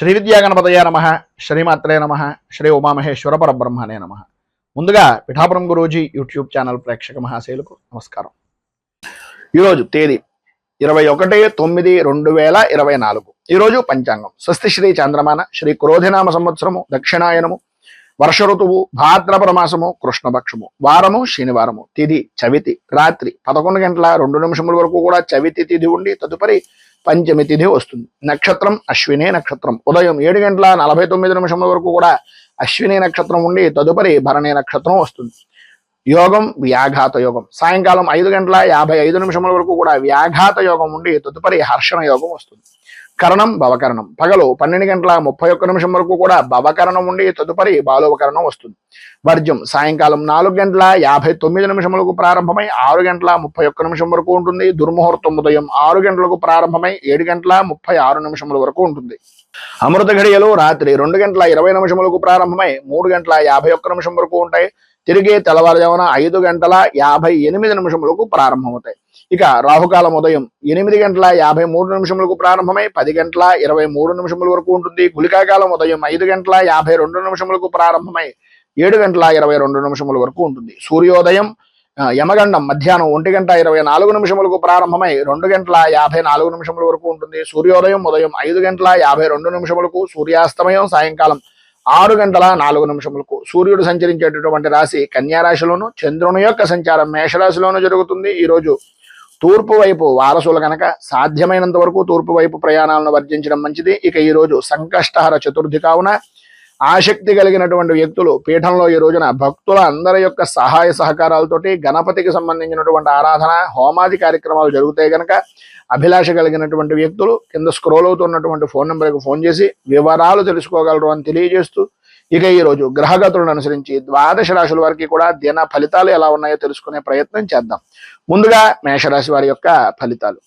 శ్రీ విద్యాగణపతయ నమ, శ్రీమాత్రే నమ, శ్రీ ఉమామహేశ్వర పరబ్రహ్మణే నమ. ముందుగా పిఠాపురం గురూజీ యూట్యూబ్ ఛానల్ ప్రేక్షక మహాశయులకు నమస్కారం. ఈరోజు తేదీ 21/9/2024. ఈరోజు పంచాంగం స్వస్తి శ్రీ చంద్రమాన శ్రీ క్రోధినామ సంవత్సరము దక్షిణాయనము, వర్ష ఋతువు భాద్రపద మాసము, కృష్ణపక్షము, వారము శనివారము, తిథి చవితి, రాత్రి 11:02 వరకు కూడా చవితి తిథి ఉండి తదుపరి పంచమి తిథి వస్తుంది. నక్షత్రం అశ్విని నక్షత్రం. ఉదయం 7:49 వరకు కూడా అశ్విని నక్షత్రం ఉండి తదుపరి భరణి నక్షత్రం వస్తుంది. యోగం వ్యాఘాత యోగం. సాయంకాలం 5:55 వరకు కూడా వ్యాఘాత యోగం ఉండి తదుపరి హర్షణ యోగం వస్తుంది. కరణం భవకరణం. పగలు 12:31 వరకు కూడా భవకరణం ఉండి తదుపరి బాలోపకరణం వస్తుంది. వర్జ్యం సాయంకాలం 4:59 ప్రారంభమై 6:31 వరకు ఉంటుంది. దుర్ముహూర్తం ఉదయం 6 గంటలకు ప్రారంభమై 7:36 వరకు ఉంటుంది. అమృత ఘడియలు రాత్రి 2:20 ప్రారంభమై 3:51 వరకు ఉంటాయి. తిరిగి తెల్లవారుజామున 5:58 ప్రారంభమవుతాయి. ఇక రాహుకాలం ఉదయం 8:53 ప్రారంభమై 10:23 వరకు ఉంటుంది. గుళికాకాలం ఉదయం 5:52 ప్రారంభమై 7:22 వరకు ఉంటుంది. సూర్యోదయం యమగండం మధ్యాహ్నం 1:24 ప్రారంభమై 2:54 వరకు ఉంటుంది. సూర్యోదయం ఉదయం 5:52 సూర్యాస్తమయం సాయంకాలం 6:04 సూర్యుడు సంచరించేటటువంటి రాశి కన్యారాశిలోను, చంద్రుని యొక్క సంచారం మేషరాశిలోను జరుగుతుంది. ఈరోజు తూర్పు వైపు వారసులు కనుక సాధ్యమైనంత వరకు తూర్పు వైపు ప్రయాణాలను వర్జించడం మంచిది. ఇక ఈరోజు సంకష్టహర చతుర్థి కావున ఆసక్తి కలిగినటువంటి వ్యక్తులు పీఠంలో ఈ రోజున భక్తుల అందరి యొక్క సహాయ సహకారాలతోటి గణపతికి సంబంధించినటువంటి ఆరాధన హోమాది కార్యక్రమాలు జరుగుతాయి కనుక అభిలాష కలిగినటువంటి వ్యక్తులు కింద స్క్రోల్ అవుతున్నటువంటి ఫోన్ నెంబర్కి ఫోన్ చేసి వివరాలు తెలుసుకోగలరు అని తెలియజేస్తూ, ఇక ఈరోజు గ్రహగతులను అనుసరించి 12 రాశుల వారికి కూడా దిన ఫలితాలు ఎలా ఉన్నాయో తెలుసుకునే ప్రయత్నం చేద్దాం. ముందుగా మేషరాశి వారి యొక్క ఫలితాలు.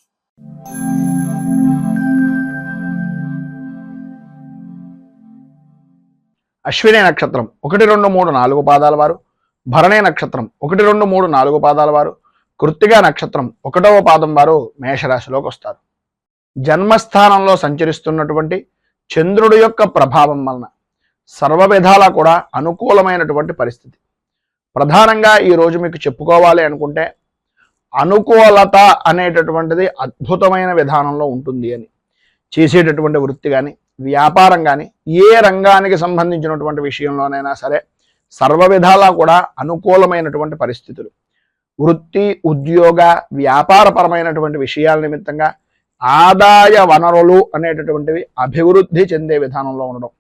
అశ్విని నక్షత్రం 1, 2, 3, 4 పాదాల వారు, భరణి నక్షత్రం 1, 2, 3, 4 పాదాల వారు, కృత్తిగా నక్షత్రం 1వ పాదం వారు మేషరాశిలోకి వస్తారు. జన్మస్థానంలో సంచరిస్తున్నటువంటి చంద్రుడి యొక్క ప్రభావం వలన సర్వ విధాలా కూడా అనుకూలమైనటువంటి పరిస్థితి. ప్రధానంగా ఈరోజు మీకు చెప్పుకోవాలి అనుకుంటే అనుకూలత అనేటటువంటిది అద్భుతమైన విధానంలో ఉంటుంది అని. చేసేటటువంటి వృత్తి కానీ వ్యాపారం కానీ ఏ రంగానికి సంబంధించినటువంటి విషయంలోనైనా సరే సర్వ విధాలా కూడా అనుకూలమైనటువంటి పరిస్థితులు. వృత్తి ఉద్యోగ వ్యాపారపరమైనటువంటి విషయాల నిమిత్తంగా ఆదాయ వనరులు అనేటటువంటివి అభివృద్ధి చెందే విధానంలో ఉండడం,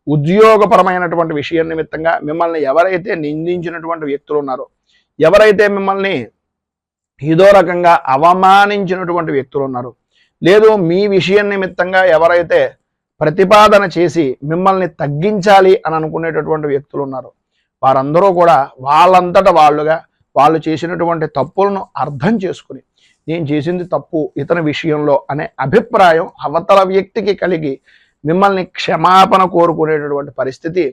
ఉద్యోగపరమైనటువంటి విషయం నిమిత్తంగా మిమ్మల్ని ఎవరైతే నిందించినటువంటి వ్యక్తులు ఉన్నారో, ఎవరైతే మిమ్మల్ని ఏదో రకంగా అవమానించినటువంటి వ్యక్తులు ఉన్నారో, లేదు మీ విషయం నిమిత్తంగా ఎవరైతే ప్రతిపాదన చేసి మిమ్మల్ని తగ్గించాలి అని అనుకునేటటువంటి వ్యక్తులు ఉన్నారో, వారందరూ కూడా వాళ్ళంతట వాళ్ళుగా వాళ్ళు చేసినటువంటి తప్పులను అర్థం చేసుకుని నేను చేసింది తప్పు ఇతని విషయంలో అనే అభిప్రాయం అవతల వ్యక్తికి కలిగి మిమ్మల్ని క్షమాపణ కోరుకునేటటువంటి పరిస్థితి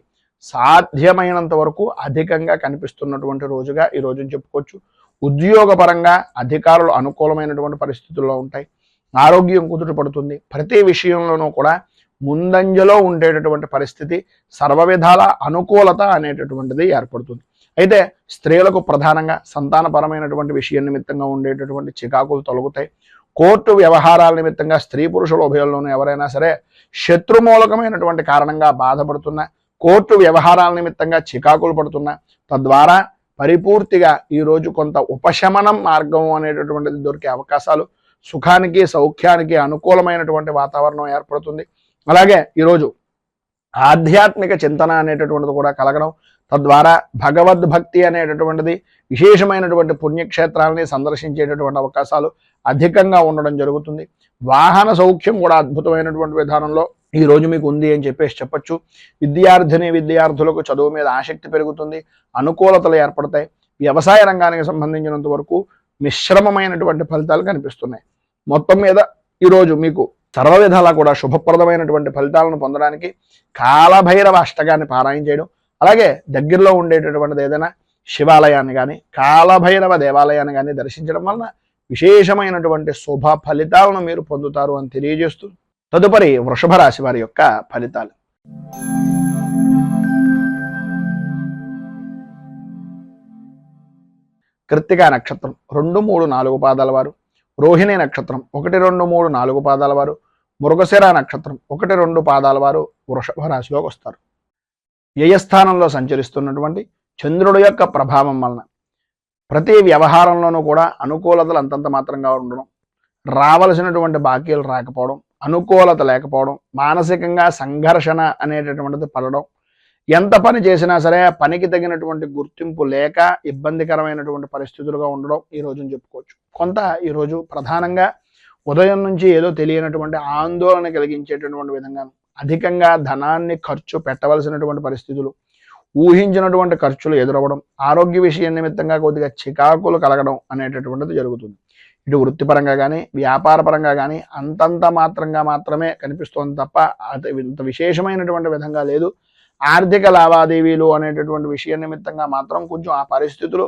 సాధ్యమైనంత వరకు అధికంగా కనిపిస్తున్నటువంటి రోజుగా ఈ రోజుని చెప్పుకోవచ్చు. ఉద్యోగపరంగా అధికారులు అనుకూలమైనటువంటి పరిస్థితుల్లో ఉంటాయి. ఆరోగ్యం కుదుటపడుతుంది. ప్రతి విషయంలోనూ కూడా ముందంజలో ఉండేటటువంటి పరిస్థితి, సర్వ విధాల అనుకూలత అనేటటువంటిది ఏర్పడుతుంది. అయితే స్త్రీలకు ప్రధానంగా సంతానపరమైనటువంటి విషయం నిమిత్తంగా ఉండేటటువంటి చికాకులు తొలగుతాయి. కోర్టు వ్యవహారాల నిమిత్తంగా స్త్రీ పురుషుల ఉభయంలోనూ ఎవరైనా సరే శత్రుమూలకమైనటువంటి కారణంగా బాధపడుతున్నా, కోర్టు వ్యవహారాల నిమిత్తంగా చికాకులు పడుతున్నా, తద్వారా పరిపూర్తిగా ఈరోజు కొంత ఉపశమనం మార్గం అనేటటువంటిది దొరికే అవకాశాలు, సుఖానికి సౌఖ్యానికి అనుకూలమైనటువంటి వాతావరణం ఏర్పడుతుంది. అలాగే ఈరోజు ఆధ్యాత్మిక చింతన అనేటటువంటిది కూడా కలగడం, తద్వారా భగవద్భక్తి అనేటటువంటిది విశేషమైనటువంటి పుణ్యక్షేత్రాలని సందర్శించేటటువంటి అవకాశాలు అధికంగా ఉండడం జరుగుతుంది. వాహన సౌఖ్యం కూడా అద్భుతమైనటువంటి విధానంలో ఈరోజు మీకు ఉంది అని చెప్పొచ్చు. విద్యార్థులకు చదువు మీద ఆసక్తి పెరుగుతుంది, అనుకూలతలు ఏర్పడతాయి. వ్యవసాయ రంగానికి సంబంధించినంత వరకు మిశ్రమమైనటువంటి ఫలితాలు కనిపిస్తున్నాయి. మొత్తం మీద ఈరోజు మీకు సర్వ విధాలా కూడా శుభప్రదమైనటువంటి ఫలితాలను పొందడానికి కాలభైరవ అష్టకాన్ని పారాయణ చేయడం, అలాగే దగ్గరలో ఉండేటటువంటిది ఏదైనా శివాలయాన్ని కానీ కాలభైరవ దేవాలయాన్ని కానీ దర్శించడం వలన విశేషమైనటువంటి శుభ ఫలితాలను మీరు పొందుతారు అని తెలియజేస్తూ తదుపరి వృషభ రాశి వారి యొక్క ఫలితాలు. కృత్తికా నక్షత్రం 2, 3, 4 పాదాల వారు, రోహిణి నక్షత్రం 1, 2, 3, 4 పాదాల వారు, మృగశిర నక్షత్రం 1, 2 పాదాల వారు వృషభ రాశిలోకి వస్తారు. వ్యయస్థానంలో సంచరిస్తున్నటువంటి చంద్రుడి యొక్క ప్రభావం వలన ప్రతి వ్యవహారంలోనూ కూడా అనుకూలతలు అంతంత మాత్రంగా ఉండడం, రావలసినటువంటి బాకీలు రాకపోవడం, అనుకూలత లేకపోవడం, మానసికంగా సంఘర్షణ అనేటటువంటిది పడడం, ఎంత పని చేసినా సరే పనికి తగినటువంటి గుర్తింపు లేక ఇబ్బందికరమైనటువంటి పరిస్థితులుగా ఉండడం ఈ రోజుని చెప్పుకోవచ్చు. కొంత ఈరోజు ప్రధానంగా ఉదయం నుంచి ఏదో తెలియనటువంటి ఆందోళన కలిగించేటటువంటి విధంగా అధికంగా ధనాన్ని ఖర్చు పెట్టవలసినటువంటి పరిస్థితులు, ఊహించినటువంటి ఖర్చులు ఎదురవ్వడం, ఆరోగ్య విషయం నిమిత్తంగా కొద్దిగా చికాకులు కలగడం అనేటటువంటిది జరుగుతుంది. ఇటు వృత్తిపరంగా కానీ వ్యాపారపరంగా కానీ అంతంత మాత్రంగా మాత్రమే కనిపిస్తోంది తప్ప ఇంత విశేషమైనటువంటి విధంగా లేదు. ఆర్థిక లావాదేవీలు అనేటటువంటి విషయం నిమిత్తంగా మాత్రం కొంచెం ఆ పరిస్థితులు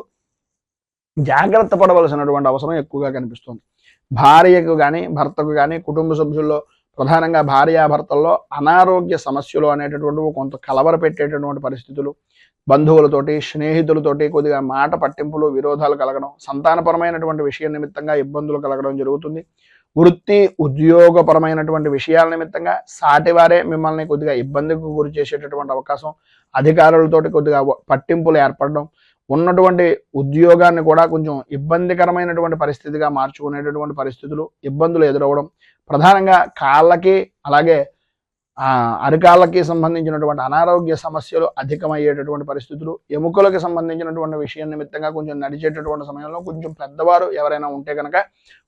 జాగ్రత్త పడవలసినటువంటి అవసరం ఎక్కువగా కనిపిస్తుంది. భార్యకు కానీ భర్తకు కానీ కుటుంబ సభ్యుల్లో ప్రధానంగా భార్యాభర్తల్లో అనారోగ్య సమస్యలు అనేటటువంటివి కొంత కలవర పెట్టేటటువంటి పరిస్థితులు, బంధువులతోటి స్నేహితులతోటి కొద్దిగా మాట పట్టింపులు విరోధాలు కలగడం, సంతానపరమైనటువంటి విషయం నిమిత్తంగా ఇబ్బందులు కలగడం జరుగుతుంది. వృత్తి ఉద్యోగపరమైనటువంటి విషయాల నిమిత్తంగా సాటివారే మిమ్మల్ని కొద్దిగా ఇబ్బందికి గురి చేసేటటువంటి అవకాశం, అధికారులతోటి కొద్దిగా పట్టింపులు ఏర్పడడం, ఉన్నటువంటి ఉద్యోగాన్ని కూడా కొంచెం ఇబ్బందికరమైనటువంటి పరిస్థితిగా మార్చుకునేటటువంటి పరిస్థితులు, ఇబ్బందులు ఎదురవ్వడం, ప్రధానంగా కాళ్ళకి అలాగే అరికాళ్ళకి సంబంధించినటువంటి అనారోగ్య సమస్యలు అధికమయ్యేటటువంటి పరిస్థితులు, ఎముకలకు సంబంధించినటువంటి విషయం నిమిత్తంగా కొంచెం నడిచేటటువంటి సమయంలో కొంచెం పెద్దవారు ఎవరైనా ఉంటే కనుక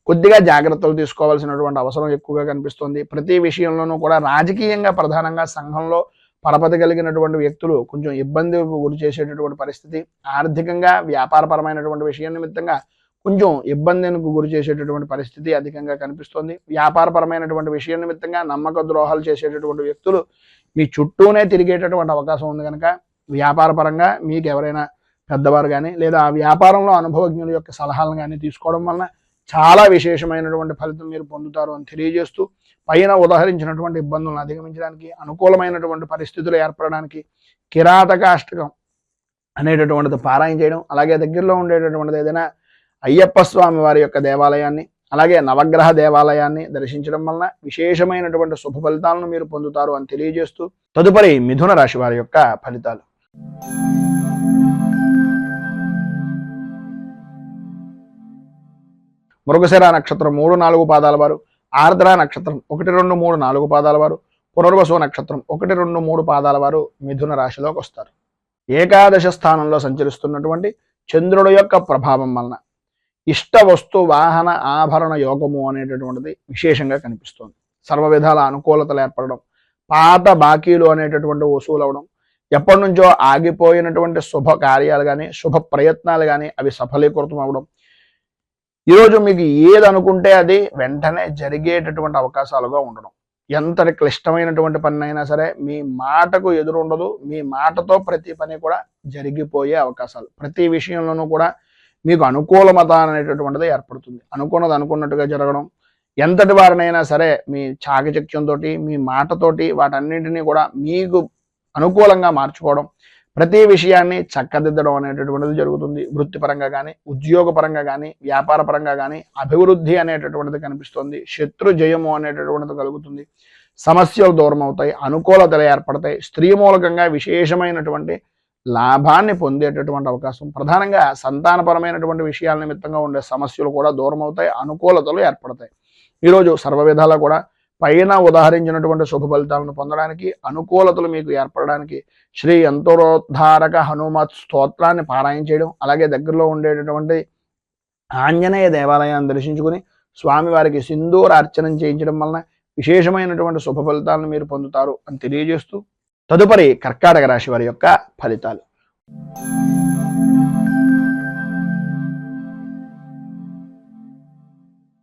కొద్దిగా జాగ్రత్తలు తీసుకోవాల్సినటువంటి అవసరం ఎక్కువగా కనిపిస్తుంది. ప్రతి విషయంలోనూ కూడా రాజకీయంగా ప్రధానంగా సంఘంలో పరపతి కలిగినటువంటి వ్యక్తులు కొంచెం ఇబ్బందికి గురి చేసేటటువంటి పరిస్థితి, ఆర్థికంగా వ్యాపారపరమైనటువంటి విషయం నిమిత్తంగా కొంచెం ఇబ్బందికి గురి చేసేటటువంటి పరిస్థితి అధికంగా కనిపిస్తుంది. వ్యాపారపరమైనటువంటి విషయం నిమిత్తంగా నమ్మక ద్రోహాలు చేసేటటువంటి వ్యక్తులు మీ చుట్టూనే తిరిగేటటువంటి అవకాశం ఉంది కనుక వ్యాపారపరంగా మీకు ఎవరైనా పెద్దవారు కానీ లేదా ఆ వ్యాపారంలో అనుభవజ్ఞుల యొక్క సలహాలను కానీ తీసుకోవడం వలన చాలా విశేషమైనటువంటి ఫలితం మీరు పొందుతారు అని తెలియజేస్తూ, పైన ఉదాహరించినటువంటి ఇబ్బందులను అధిగమించడానికి, అనుకూలమైనటువంటి పరిస్థితులు ఏర్పడడానికి కిరాతకాష్టకం అనేటటువంటిది పారాయణ చేయడం, అలాగే దగ్గరలో ఉండేటటువంటిది ఏదైనా అయ్యప్ప స్వామి వారి యొక్క దేవాలయాన్ని అలాగే నవగ్రహ దేవాలయాన్ని దర్శించడం వలన విశేషమైనటువంటి శుభ ఫలితాలను మీరు పొందుతారు అని తెలియజేస్తూ, తదుపరి మిథున రాశి వారి యొక్క ఫలితాలు. మృగశిర నక్షత్రం 3, 4 పాదాల వారు, ఆర్ద్ర నక్షత్రం 1, 2, 3, 4 పాదాల వారు, పునర్వసు నక్షత్రం 1, 2, 3 పాదాల వారు మిథున రాశిలోకి వస్తారు. ఏకాదశ స్థానంలో సంచరిస్తున్నటువంటి చంద్రుడి యొక్క ప్రభావం వలన ఇష్ట వస్తు వాహన ఆభరణ యోగము అనేటటువంటిది విశేషంగా కనిపిస్తుంది. సర్వ విధాల అనుకూలతలు ఏర్పడడం, పాత బాకీలు అనేటటువంటి వసూలు అవడం, ఎప్పటి నుంచో ఆగిపోయినటువంటి శుభ కార్యాలు కానీ శుభ ప్రయత్నాలు కానీ అవి సఫలీకృతం అవడం, ఈరోజు మీకు ఏది అనుకుంటే అది వెంటనే జరిగేటటువంటి అవకాశాలుగా ఉండడం, ఎంతటి క్లిష్టమైనటువంటి పని అయినా సరే మీ మాటకు ఎదురు ఉండదు, మీ మాటతో ప్రతి పని కూడా జరిగిపోయే అవకాశాలు, ప్రతి విషయంలోనూ కూడా మీకు అనుకూలమత అనేటటువంటిది ఏర్పడుతుంది. అనుకున్నది అనుకున్నట్టుగా జరగడం, ఎంతటి వారినైనా సరే మీ చాకచక్యంతో మీ మాటతోటి వాటన్నింటినీ కూడా మీకు అనుకూలంగా మార్చుకోవడం, ప్రతి విషయాన్ని చక్కదిద్దడం అనేటటువంటిది జరుగుతుంది. వృత్తిపరంగా కానీ ఉద్యోగపరంగా కానీ వ్యాపారపరంగా కానీ అభివృద్ధి అనేటటువంటిది కనిపిస్తుంది. శత్రు జయము అనేటటువంటిది కలుగుతుంది. సమస్యలు దూరం అవుతాయి, అనుకూలతలు ఏర్పడతాయి. స్త్రీ మూలకంగా విశేషమైనటువంటి లాభాన్ని పొందేటటువంటి అవకాశం, ప్రధానంగా సంతానపరమైనటువంటి విషయాల నిమిత్తంగా ఉండే సమస్యలు కూడా దూరం అవుతాయి, అనుకూలతలు ఏర్పడతాయి. ఈరోజు సర్వ విధాలా కూడా పైన ఉదాహరించినటువంటి శుభ ఫలితాలను పొందడానికి, అనుకూలతలు మీకు ఏర్పడడానికి శ్రీ యంత్రోద్ధారక హనుమత్ స్తోత్రాన్ని పారాయణ చేయడం, అలాగే దగ్గరలో ఉండేటటువంటి ఆంజనేయ దేవాలయాన్ని దర్శించుకుని స్వామివారికి సింధూర అర్చనం చేయించడం వలన విశేషమైనటువంటి శుభ ఫలితాలను మీరు పొందుతారు అని తెలియజేస్తూ, తదుపరి కర్కాటక రాశి వారి యొక్క ఫలితాలు.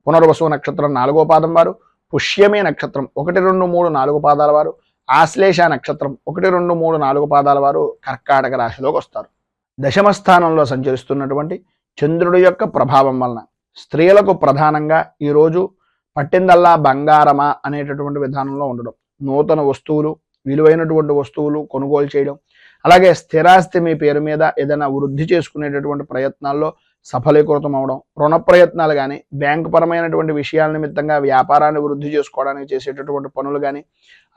పునర్వసు నక్షత్రం 4వ పాదం వారు, పుష్యమి నక్షత్రం 1, 2, 3, 4 పాదాల వారు, ఆశ్లేష నక్షత్రం 1, 2, 3, 4 పాదాల వారు కర్కాటక రాశిలోకి వస్తారు. దశమ స్థానంలో సంచరిస్తున్నటువంటి చంద్రుడి యొక్క ప్రభావం వలన స్త్రీలకు ప్రధానంగా ఈరోజు పట్టిందల్లా బంగారమా అనేటటువంటి విధానంలో ఉండడం, నూతన వస్తువులు, విలువైనటువంటి వస్తువులు కొనుగోలు చేయడం, అలాగే స్థిరాస్తి మీ పేరు మీద ఏదైనా వృద్ధి చేసుకునేటటువంటి ప్రయత్నాల్లో సఫలీకృతం అవడం, రుణ ప్రయత్నాలు కానీ, బ్యాంకు పరమైనటువంటి విషయాల నిమిత్తంగా వ్యాపారాన్ని వృద్ధి చేసుకోవడానికి చేసేటటువంటి పనులు కానీ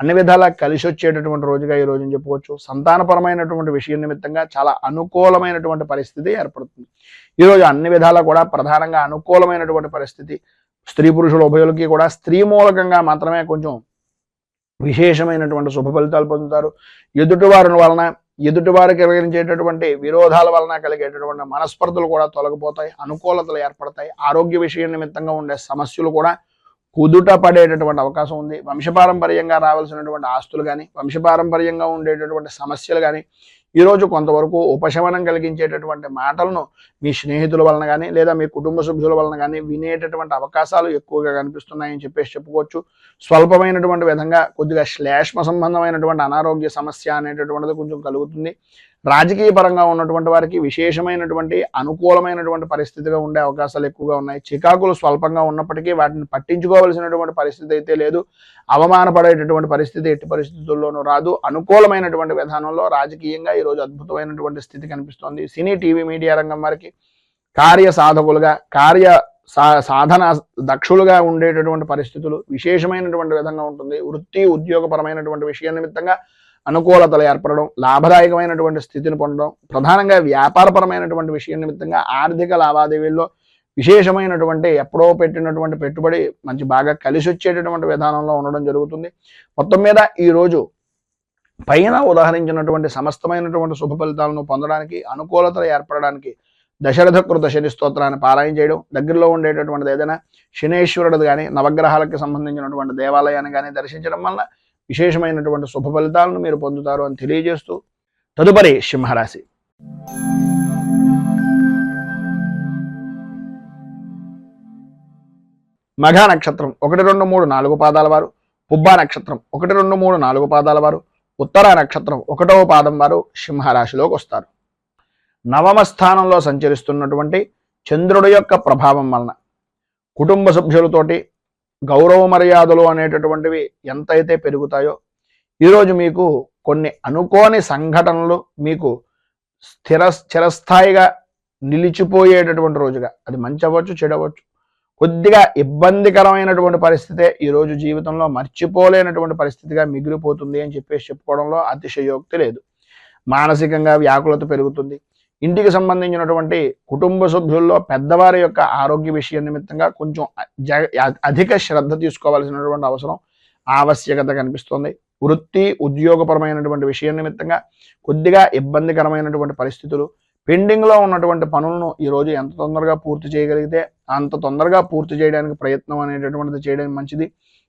అన్ని విధాలా కలిసి వచ్చేటటువంటి రోజుగా ఈ రోజుని చెప్పుకోవచ్చు. సంతానపరమైనటువంటి విషయం నిమిత్తంగా చాలా అనుకూలమైనటువంటి పరిస్థితి ఏర్పడుతుంది. ఈరోజు అన్ని విధాలా కూడా ప్రధానంగా అనుకూలమైనటువంటి పరిస్థితి. స్త్రీ పురుషుల ఉభయులకి కూడా స్త్రీ మూలకంగా మాత్రమే కొంచెం విశేషమైనటువంటి శుభ ఫలితాలు పొందుతారు. ఎదుటివారికి కలిగించేటటువంటి విరోధాల వలన కలిగేటటువంటి మనస్పర్ధలు కూడా తొలగిపోతాయి, అనుకూలతలు ఏర్పడతాయి. ఆరోగ్య విషయం నిమిత్తంగా ఉండే సమస్యలు కూడా కుదుట పడేటటువంటి అవకాశం ఉంది. వంశపారంపర్యంగా రావాల్సినటువంటి ఆస్తులు కానీ, వంశపారంపర్యంగా ఉండేటటువంటి సమస్యలు కానీ ఈరోజు కొంతవరకు ఉపశమనం కలిగించేటటువంటి మాటలను మీ స్నేహితుల వలన కానీ లేదా మీ కుటుంబ సభ్యుల వలన కానీ వినేటటువంటి అవకాశాలు ఎక్కువగా కనిపిస్తున్నాయని చెప్పుకోవచ్చు. స్వల్పమైనటువంటి విధంగా కొద్దిగా శ్లేష్మ సంబంధమైనటువంటి అనారోగ్య సమస్య అనేటటువంటిది కొంచెం కలుగుతుంది. రాజకీయ పరంగా ఉన్నటువంటి వారికి విశేషమైనటువంటి అనుకూలమైనటువంటి పరిస్థితిగా ఉండే అవకాశాలు ఎక్కువగా ఉన్నాయి. చికాకులు స్వల్పంగా ఉన్నప్పటికీ వాటిని పట్టించుకోవాల్సినటువంటి పరిస్థితి అయితే లేదు. అవమానపడేటటువంటి పరిస్థితి ఎట్టి పరిస్థితుల్లోనూ రాదు. అనుకూలమైనటువంటి విధానంలో రాజకీయంగా ఈరోజు అద్భుతమైనటువంటి స్థితి కనిపిస్తోంది. సినీ టీవీ మీడియా రంగం వారికి కార్య సాధకులుగా, సాధన దక్షులుగా ఉండేటటువంటి పరిస్థితులు విశేషమైనటువంటి విధంగా ఉంటుంది. వృత్తి ఉద్యోగపరమైనటువంటి విషయం నిమిత్తంగా అనుకూలతలు ఏర్పడడం, లాభదాయకమైనటువంటి స్థితిని పొందడం, ప్రధానంగా వ్యాపారపరమైనటువంటి విషయం నిమిత్తంగా ఆర్థిక లావాదేవీల్లో విశేషమైనటువంటి ఎప్పుడో పెట్టినటువంటి పెట్టుబడి బాగా కలిసి వచ్చేటటువంటి విధానంలో ఉండడం జరుగుతుంది. మొత్తం మీద ఈరోజు పైన ఉదాహరించినటువంటి సమస్తమైనటువంటి శుభ ఫలితాలను పొందడానికి, అనుకూలతలు ఏర్పడడానికి దశరథకృత శని స్తోత్రాన్ని పారాయణ చేయడం, దగ్గరలో ఉండేటటువంటిది ఏదైనా శనేశ్వరుడు కానీ నవగ్రహాలకు సంబంధించినటువంటి దేవాలయాన్ని కానీ దర్శించడం వలన విశేషమైనటువంటి శుభ ఫలితాలను మీరు పొందుతారు అని తెలియజేస్తూ తదుపరి సింహరాశి. మఘ నక్షత్రం 1, 2, 3, 4 పాదాల వారు, పుబ్బా నక్షత్రం 1, 2, 3, 4 పాదాల వారు, ఉత్తర నక్షత్రం 1వ పాదం వారు సింహరాశిలోకి వస్తారు. నవమ స్థానంలో సంచరిస్తున్నటువంటి చంద్రుడి యొక్క ప్రభావం వలన కుటుంబ సభ్యులతోటి గౌరవ మర్యాదలు అనేటటువంటివి ఎంతైతే పెరుగుతాయో ఈరోజు మీకు కొన్ని అనుకోని సంఘటనలు మీకు చిరస్థాయిగా నిలిచిపోయేటటువంటి రోజుగా, అది మంచి అవ్వచ్చు చెడవచ్చు, కొద్దిగా ఇబ్బందికరమైనటువంటి పరిస్థితే ఈరోజు జీవితంలో మర్చిపోలేనటువంటి పరిస్థితిగా మిగిలిపోతుంది అని చెప్పుకోవడంలో అతిశయోక్తి లేదు. మానసికంగా వ్యాకులత పెరుగుతుంది. ఇంటికి సంబంధించినటువంటి కుటుంబ సభ్యుల్లో పెద్దవారి యొక్క ఆరోగ్య విషయం నిమిత్తంగా కొంచెం అధిక శ్రద్ధ తీసుకోవాల్సినటువంటి అవసరం, ఆవశ్యకత కనిపిస్తుంది. వృత్తి ఉద్యోగపరమైనటువంటి విషయం నిమిత్తంగా కొద్దిగా ఇబ్బందికరమైనటువంటి పరిస్థితులు, పెండింగ్లో ఉన్నటువంటి పనులను ఈరోజు ఎంత తొందరగా పూర్తి చేయగలిగితే అంత తొందరగా పూర్తి చేయడానికి ప్రయత్నం అనేటటువంటిది చేయడం మంచిది.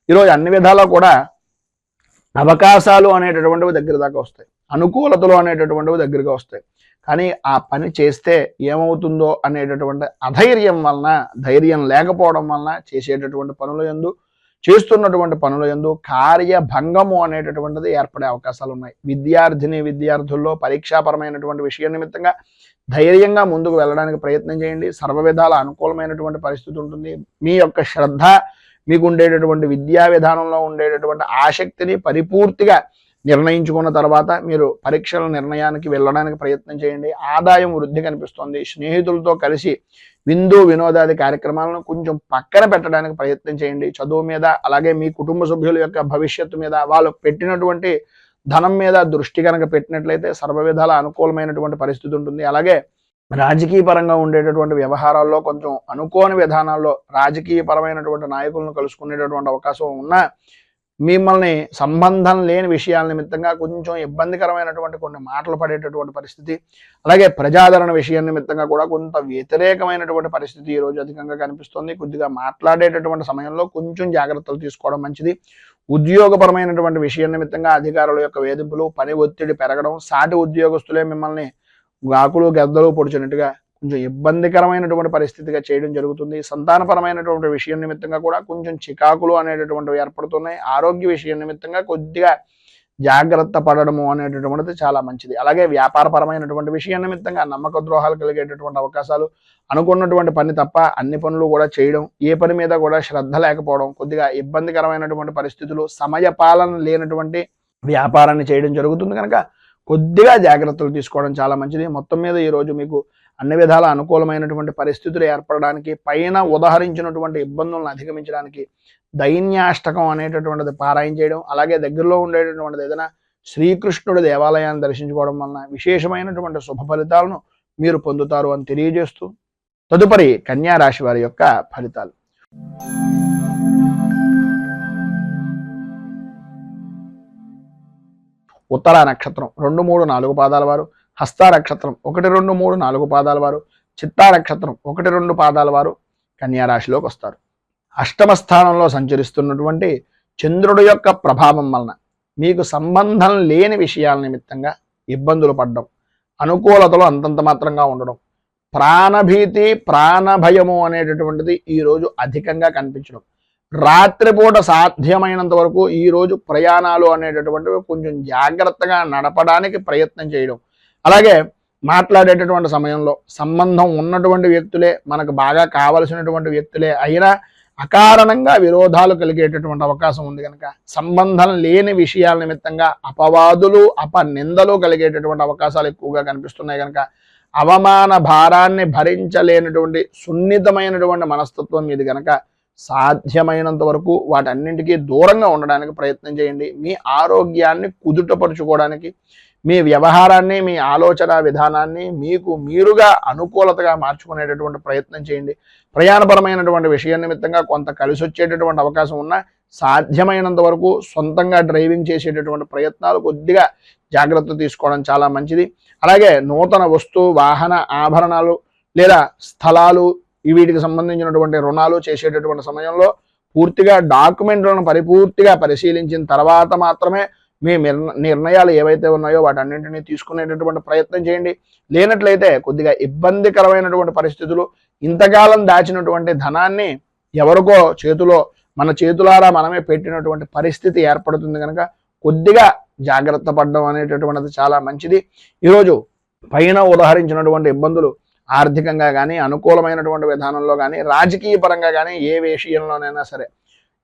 ఈరోజు అన్ని విధాలా కూడా అవకాశాలు అనేటటువంటివి దగ్గర దాకా వస్తాయి, అనుకూలతలు అనేటటువంటివి దగ్గరగా వస్తాయి. కానీ ఆ పని చేస్తే ఏమవుతుందో అనేటటువంటి అధైర్యం వలన, ధైర్యం లేకపోవడం వలన చేస్తున్నటువంటి పనుల యందు కార్యభంగము అనేటటువంటిది ఏర్పడే అవకాశాలు ఉన్నాయి. విద్యార్థుల్లో పరీక్షాపరమైనటువంటి విషయం నిమిత్తంగా ధైర్యంగా ముందుకు వెళ్ళడానికి ప్రయత్నం చేయండి. సర్వ విధాల అనుకూలమైనటువంటి పరిస్థితి ఉంటుంది. మీ యొక్క శ్రద్ధ, మీకు ఉండేటటువంటి విద్యా విధానంలో ఉండేటటువంటి ఆసక్తిని పరిపూర్తిగా నిర్ణయించుకున్న తర్వాత మీరు పరీక్షల నిర్ణయానికి వెళ్ళడానికి ప్రయత్నం చేయండి. ఆదాయం వృద్ధి కనిపిస్తుంది. స్నేహితులతో కలిసి విందు వినోదాది కార్యక్రమాలను కొంచెం పక్కన పెట్టడానికి ప్రయత్నం చేయండి. చదువు మీద, అలాగే మీ కుటుంబ సభ్యుల యొక్క భవిష్యత్తు మీద, వాళ్ళు పెట్టినటువంటి ధనం మీద దృష్టి కనుక పెట్టినట్లయితే సర్వ విధాల అనుకూలమైనటువంటి పరిస్థితి ఉంటుంది. అలాగే రాజకీయ పరంగా ఉండేటటువంటి వ్యవహారాల్లో కొంచెం అనుకోని విధానాల్లో రాజకీయ పరమైనటువంటి నాయకులను కలుసుకునేటటువంటి అవకాశం ఉన్నా మిమ్మల్ని సంబంధం లేని విషయాల నిమిత్తంగా కొంచెం ఇబ్బందికరమైనటువంటి కొన్ని మాటలు పడేటటువంటి పరిస్థితి, అలాగే ప్రజాదరణ విషయం నిమిత్తంగా కూడా కొంత వ్యతిరేకమైనటువంటి పరిస్థితి ఈరోజు అధికంగా కనిపిస్తుంది. కొద్దిగా మాట్లాడేటటువంటి సమయంలో కొంచెం జాగ్రత్తలు తీసుకోవడం మంచిది. ఉద్యోగపరమైనటువంటి విషయం నిమిత్తంగా అధికారుల యొక్క వేధింపులు, పని ఒత్తిడి పెరగడం, సాటి ఉద్యోగస్తులే మిమ్మల్ని గాకులు గద్దలు పొడిచినట్టుగా కొంచెం ఇబ్బందికరమైనటువంటి పరిస్థితిగా చేయడం జరుగుతుంది. సంతానపరమైనటువంటి విషయం నిమిత్తంగా కూడా కొంచెం చికాకులు అనేటటువంటివి ఏర్పడుతున్నాయి. ఆరోగ్య విషయం నిమిత్తంగా కొద్దిగా జాగ్రత్త పడడము అనేటటువంటిది చాలా మంచిది. అలాగే వ్యాపారపరమైనటువంటి విషయం నిమిత్తంగా నమ్మక ద్రోహాలు కలిగేటటువంటి అవకాశాలు, అనుకున్నటువంటి పని తప్ప అన్ని పనులు కూడా చేయడం, ఏ పని మీద కూడా శ్రద్ధ లేకపోవడం, కొద్దిగా ఇబ్బందికరమైనటువంటి పరిస్థితులు, సమయపాలన లేనటువంటి వ్యాపారాన్ని చేయడం జరుగుతుంది కనుక కొద్దిగా జాగ్రత్తలు తీసుకోవడం చాలా మంచిది. మొత్తం మీద ఈరోజు మీకు అన్ని విధాల అనుకూలమైనటువంటి పరిస్థితులు ఏర్పడడానికి, పైన ఉదహరించినటువంటి ఇబ్బందులను అధిగమించడానికి దైన్యాష్టకం అనేటటువంటిది పారాయణ చేయడం, అలాగే దగ్గరలో ఉండేటటువంటిది ఏదైనా శ్రీకృష్ణుడి దేవాలయాన్ని దర్శించుకోవడం వలన విశేషమైనటువంటి శుభ ఫలితాలను మీరు పొందుతారు అని తెలియజేస్తూ, తదుపరి కన్యా రాశి వారి యొక్క ఫలితాలు. ఉత్తర నక్షత్రం 2, 3, 4 పాదాల వారు, హస్త నక్షత్రం 1, 2, 3, 4 పాదాల వారు, చిత్తా నక్షత్రం 1, 2 పాదాల వారు కన్యా రాశిలోకి వస్తారు. అష్టమ స్థానంలో సంచరిస్తున్నటువంటి చంద్రుడి యొక్క ప్రభావం వలన మీకు సంబంధం లేని విషయాల నిమిత్తంగా ఇబ్బందులు పడడం, అనుకూలతలు అంతంత మాత్రంగా ఉండడం, ప్రాణభీతి ప్రాణభయము అనేటటువంటిది ఈరోజు అధికంగా కనిపించడం, రాత్రిపూట సాధ్యమైనంత వరకు ఈరోజు ప్రయాణాలు అనేటటువంటివి కొంచెం జాగ్రత్తగా నడపడానికి ప్రయత్నం చేయడం, అలాగే మాట్లాడేటటువంటి సమయంలో సంబంధం ఉన్నటువంటి వ్యక్తులే, మనకు బాగా కావలసినటువంటి వ్యక్తులే అయినా అకారణంగా విరోధాలు కలిగేటటువంటి అవకాశం ఉంది కనుక సంబంధం లేని విషయాల నిమిత్తంగా అపవాదులు అపనిందలు కలిగేటటువంటి అవకాశాలు ఎక్కువగా కనిపిస్తున్నాయి కనుక అవమాన భారాన్ని భరించలేనటువంటి సున్నితమైనటువంటి మనస్తత్వం మీది కనుక సాధ్యమైనంత వరకు వాటన్నింటికీ దూరంగా ఉండడానికి ప్రయత్నం చేయండి. మీ ఆరోగ్యాన్ని కుదుటపరుచుకోవడానికి, మీ వ్యవహారాన్ని, మీ ఆలోచన విధానాన్ని మీకు మీరుగా అనుకూలతగా మార్చుకునేటటువంటి ప్రయత్నం చేయండి. ప్రయాణపరమైనటువంటి విషయం నిమిత్తంగా కొంత కలిసి వచ్చేటటువంటి అవకాశం ఉన్నా సాధ్యమైనంత వరకు సొంతంగా డ్రైవింగ్ చేసేటటువంటి ప్రయత్నాలు కొద్దిగా జాగ్రత్త తీసుకోవడం చాలా మంచిది. అలాగే నూతన వస్తు వాహన ఆభరణాలు లేదా స్థలాలు వీటికి సంబంధించినటువంటి రుణాలు చేసేటటువంటి సమయంలో పూర్తిగా డాక్యుమెంట్లను పరిపూర్తిగా పరిశీలించిన తర్వాత మాత్రమే మీ నిర్ణయాలు ఏవైతే ఉన్నాయో వాటన్నింటినీ తీసుకునేటటువంటి ప్రయత్నం చేయండి. లేనట్లయితే కొద్దిగా ఇబ్బందికరమైనటువంటి పరిస్థితులు, ఇంతకాలం దాచినటువంటి ధనాన్ని ఎవరికో చేతిలో మన చేతులారా మనమే పెట్టినటువంటి పరిస్థితి ఏర్పడుతుంది కనుక కొద్దిగా జాగ్రత్త పడడం అనేటటువంటిది చాలా మంచిది. ఈరోజు పైన ఉదహరించినటువంటి ఇబ్బందులు ఆర్థికంగా కానీ, అనుకూలమైనటువంటి విధానంలో కానీ, రాజకీయ పరంగా కానీ ఏ విషయంలోనైనా సరే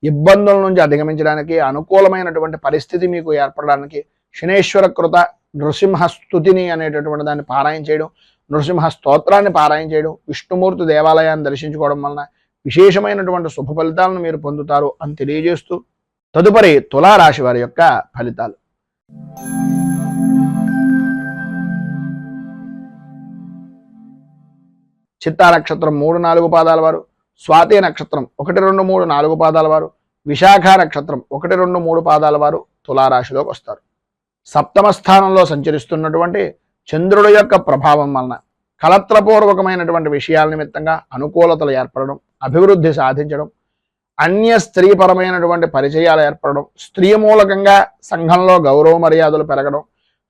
ఇబ్బందుల నుంచి అధిగమించడానికి, అనుకూలమైనటువంటి పరిస్థితి మీకు ఏర్పడడానికి శనేశ్వర కృత నృసింహస్తుతిని అనేటటువంటి దాన్ని పారాయణ చేయడం, నృసింహ స్తోత్రాన్ని పారాయణ చేయడం, విష్ణుమూర్తి దేవాలయాన్ని దర్శించుకోవడం వలన విశేషమైనటువంటి శుభ ఫలితాలను మీరు పొందుతారు అని తెలియజేస్తూ, తదుపరి తులారాశి వారి యొక్క ఫలితాలు. చిత్తా నక్షత్రం 3, 4 పాదాల వారు, స్వాతి నక్షత్రం 1, 2, 3, 4 పాదాల వారు, విశాఖ నక్షత్రం 1, 2, 3 పాదాల వారు తులారాశిలోకి వస్తారు. సప్తమ స్థానంలో సంచరిస్తున్నటువంటి చంద్రుడి యొక్క ప్రభావం వలన కలత్రపూర్వకమైనటువంటి విషయాల నిమిత్తంగా అనుకూలతలు ఏర్పడడం, అభివృద్ధి సాధించడం, అన్య స్త్రీపరమైనటువంటి పరిచయాలు ఏర్పడడం, స్త్రీ మూలకంగా సంఘంలో గౌరవ మర్యాదలు పెరగడం,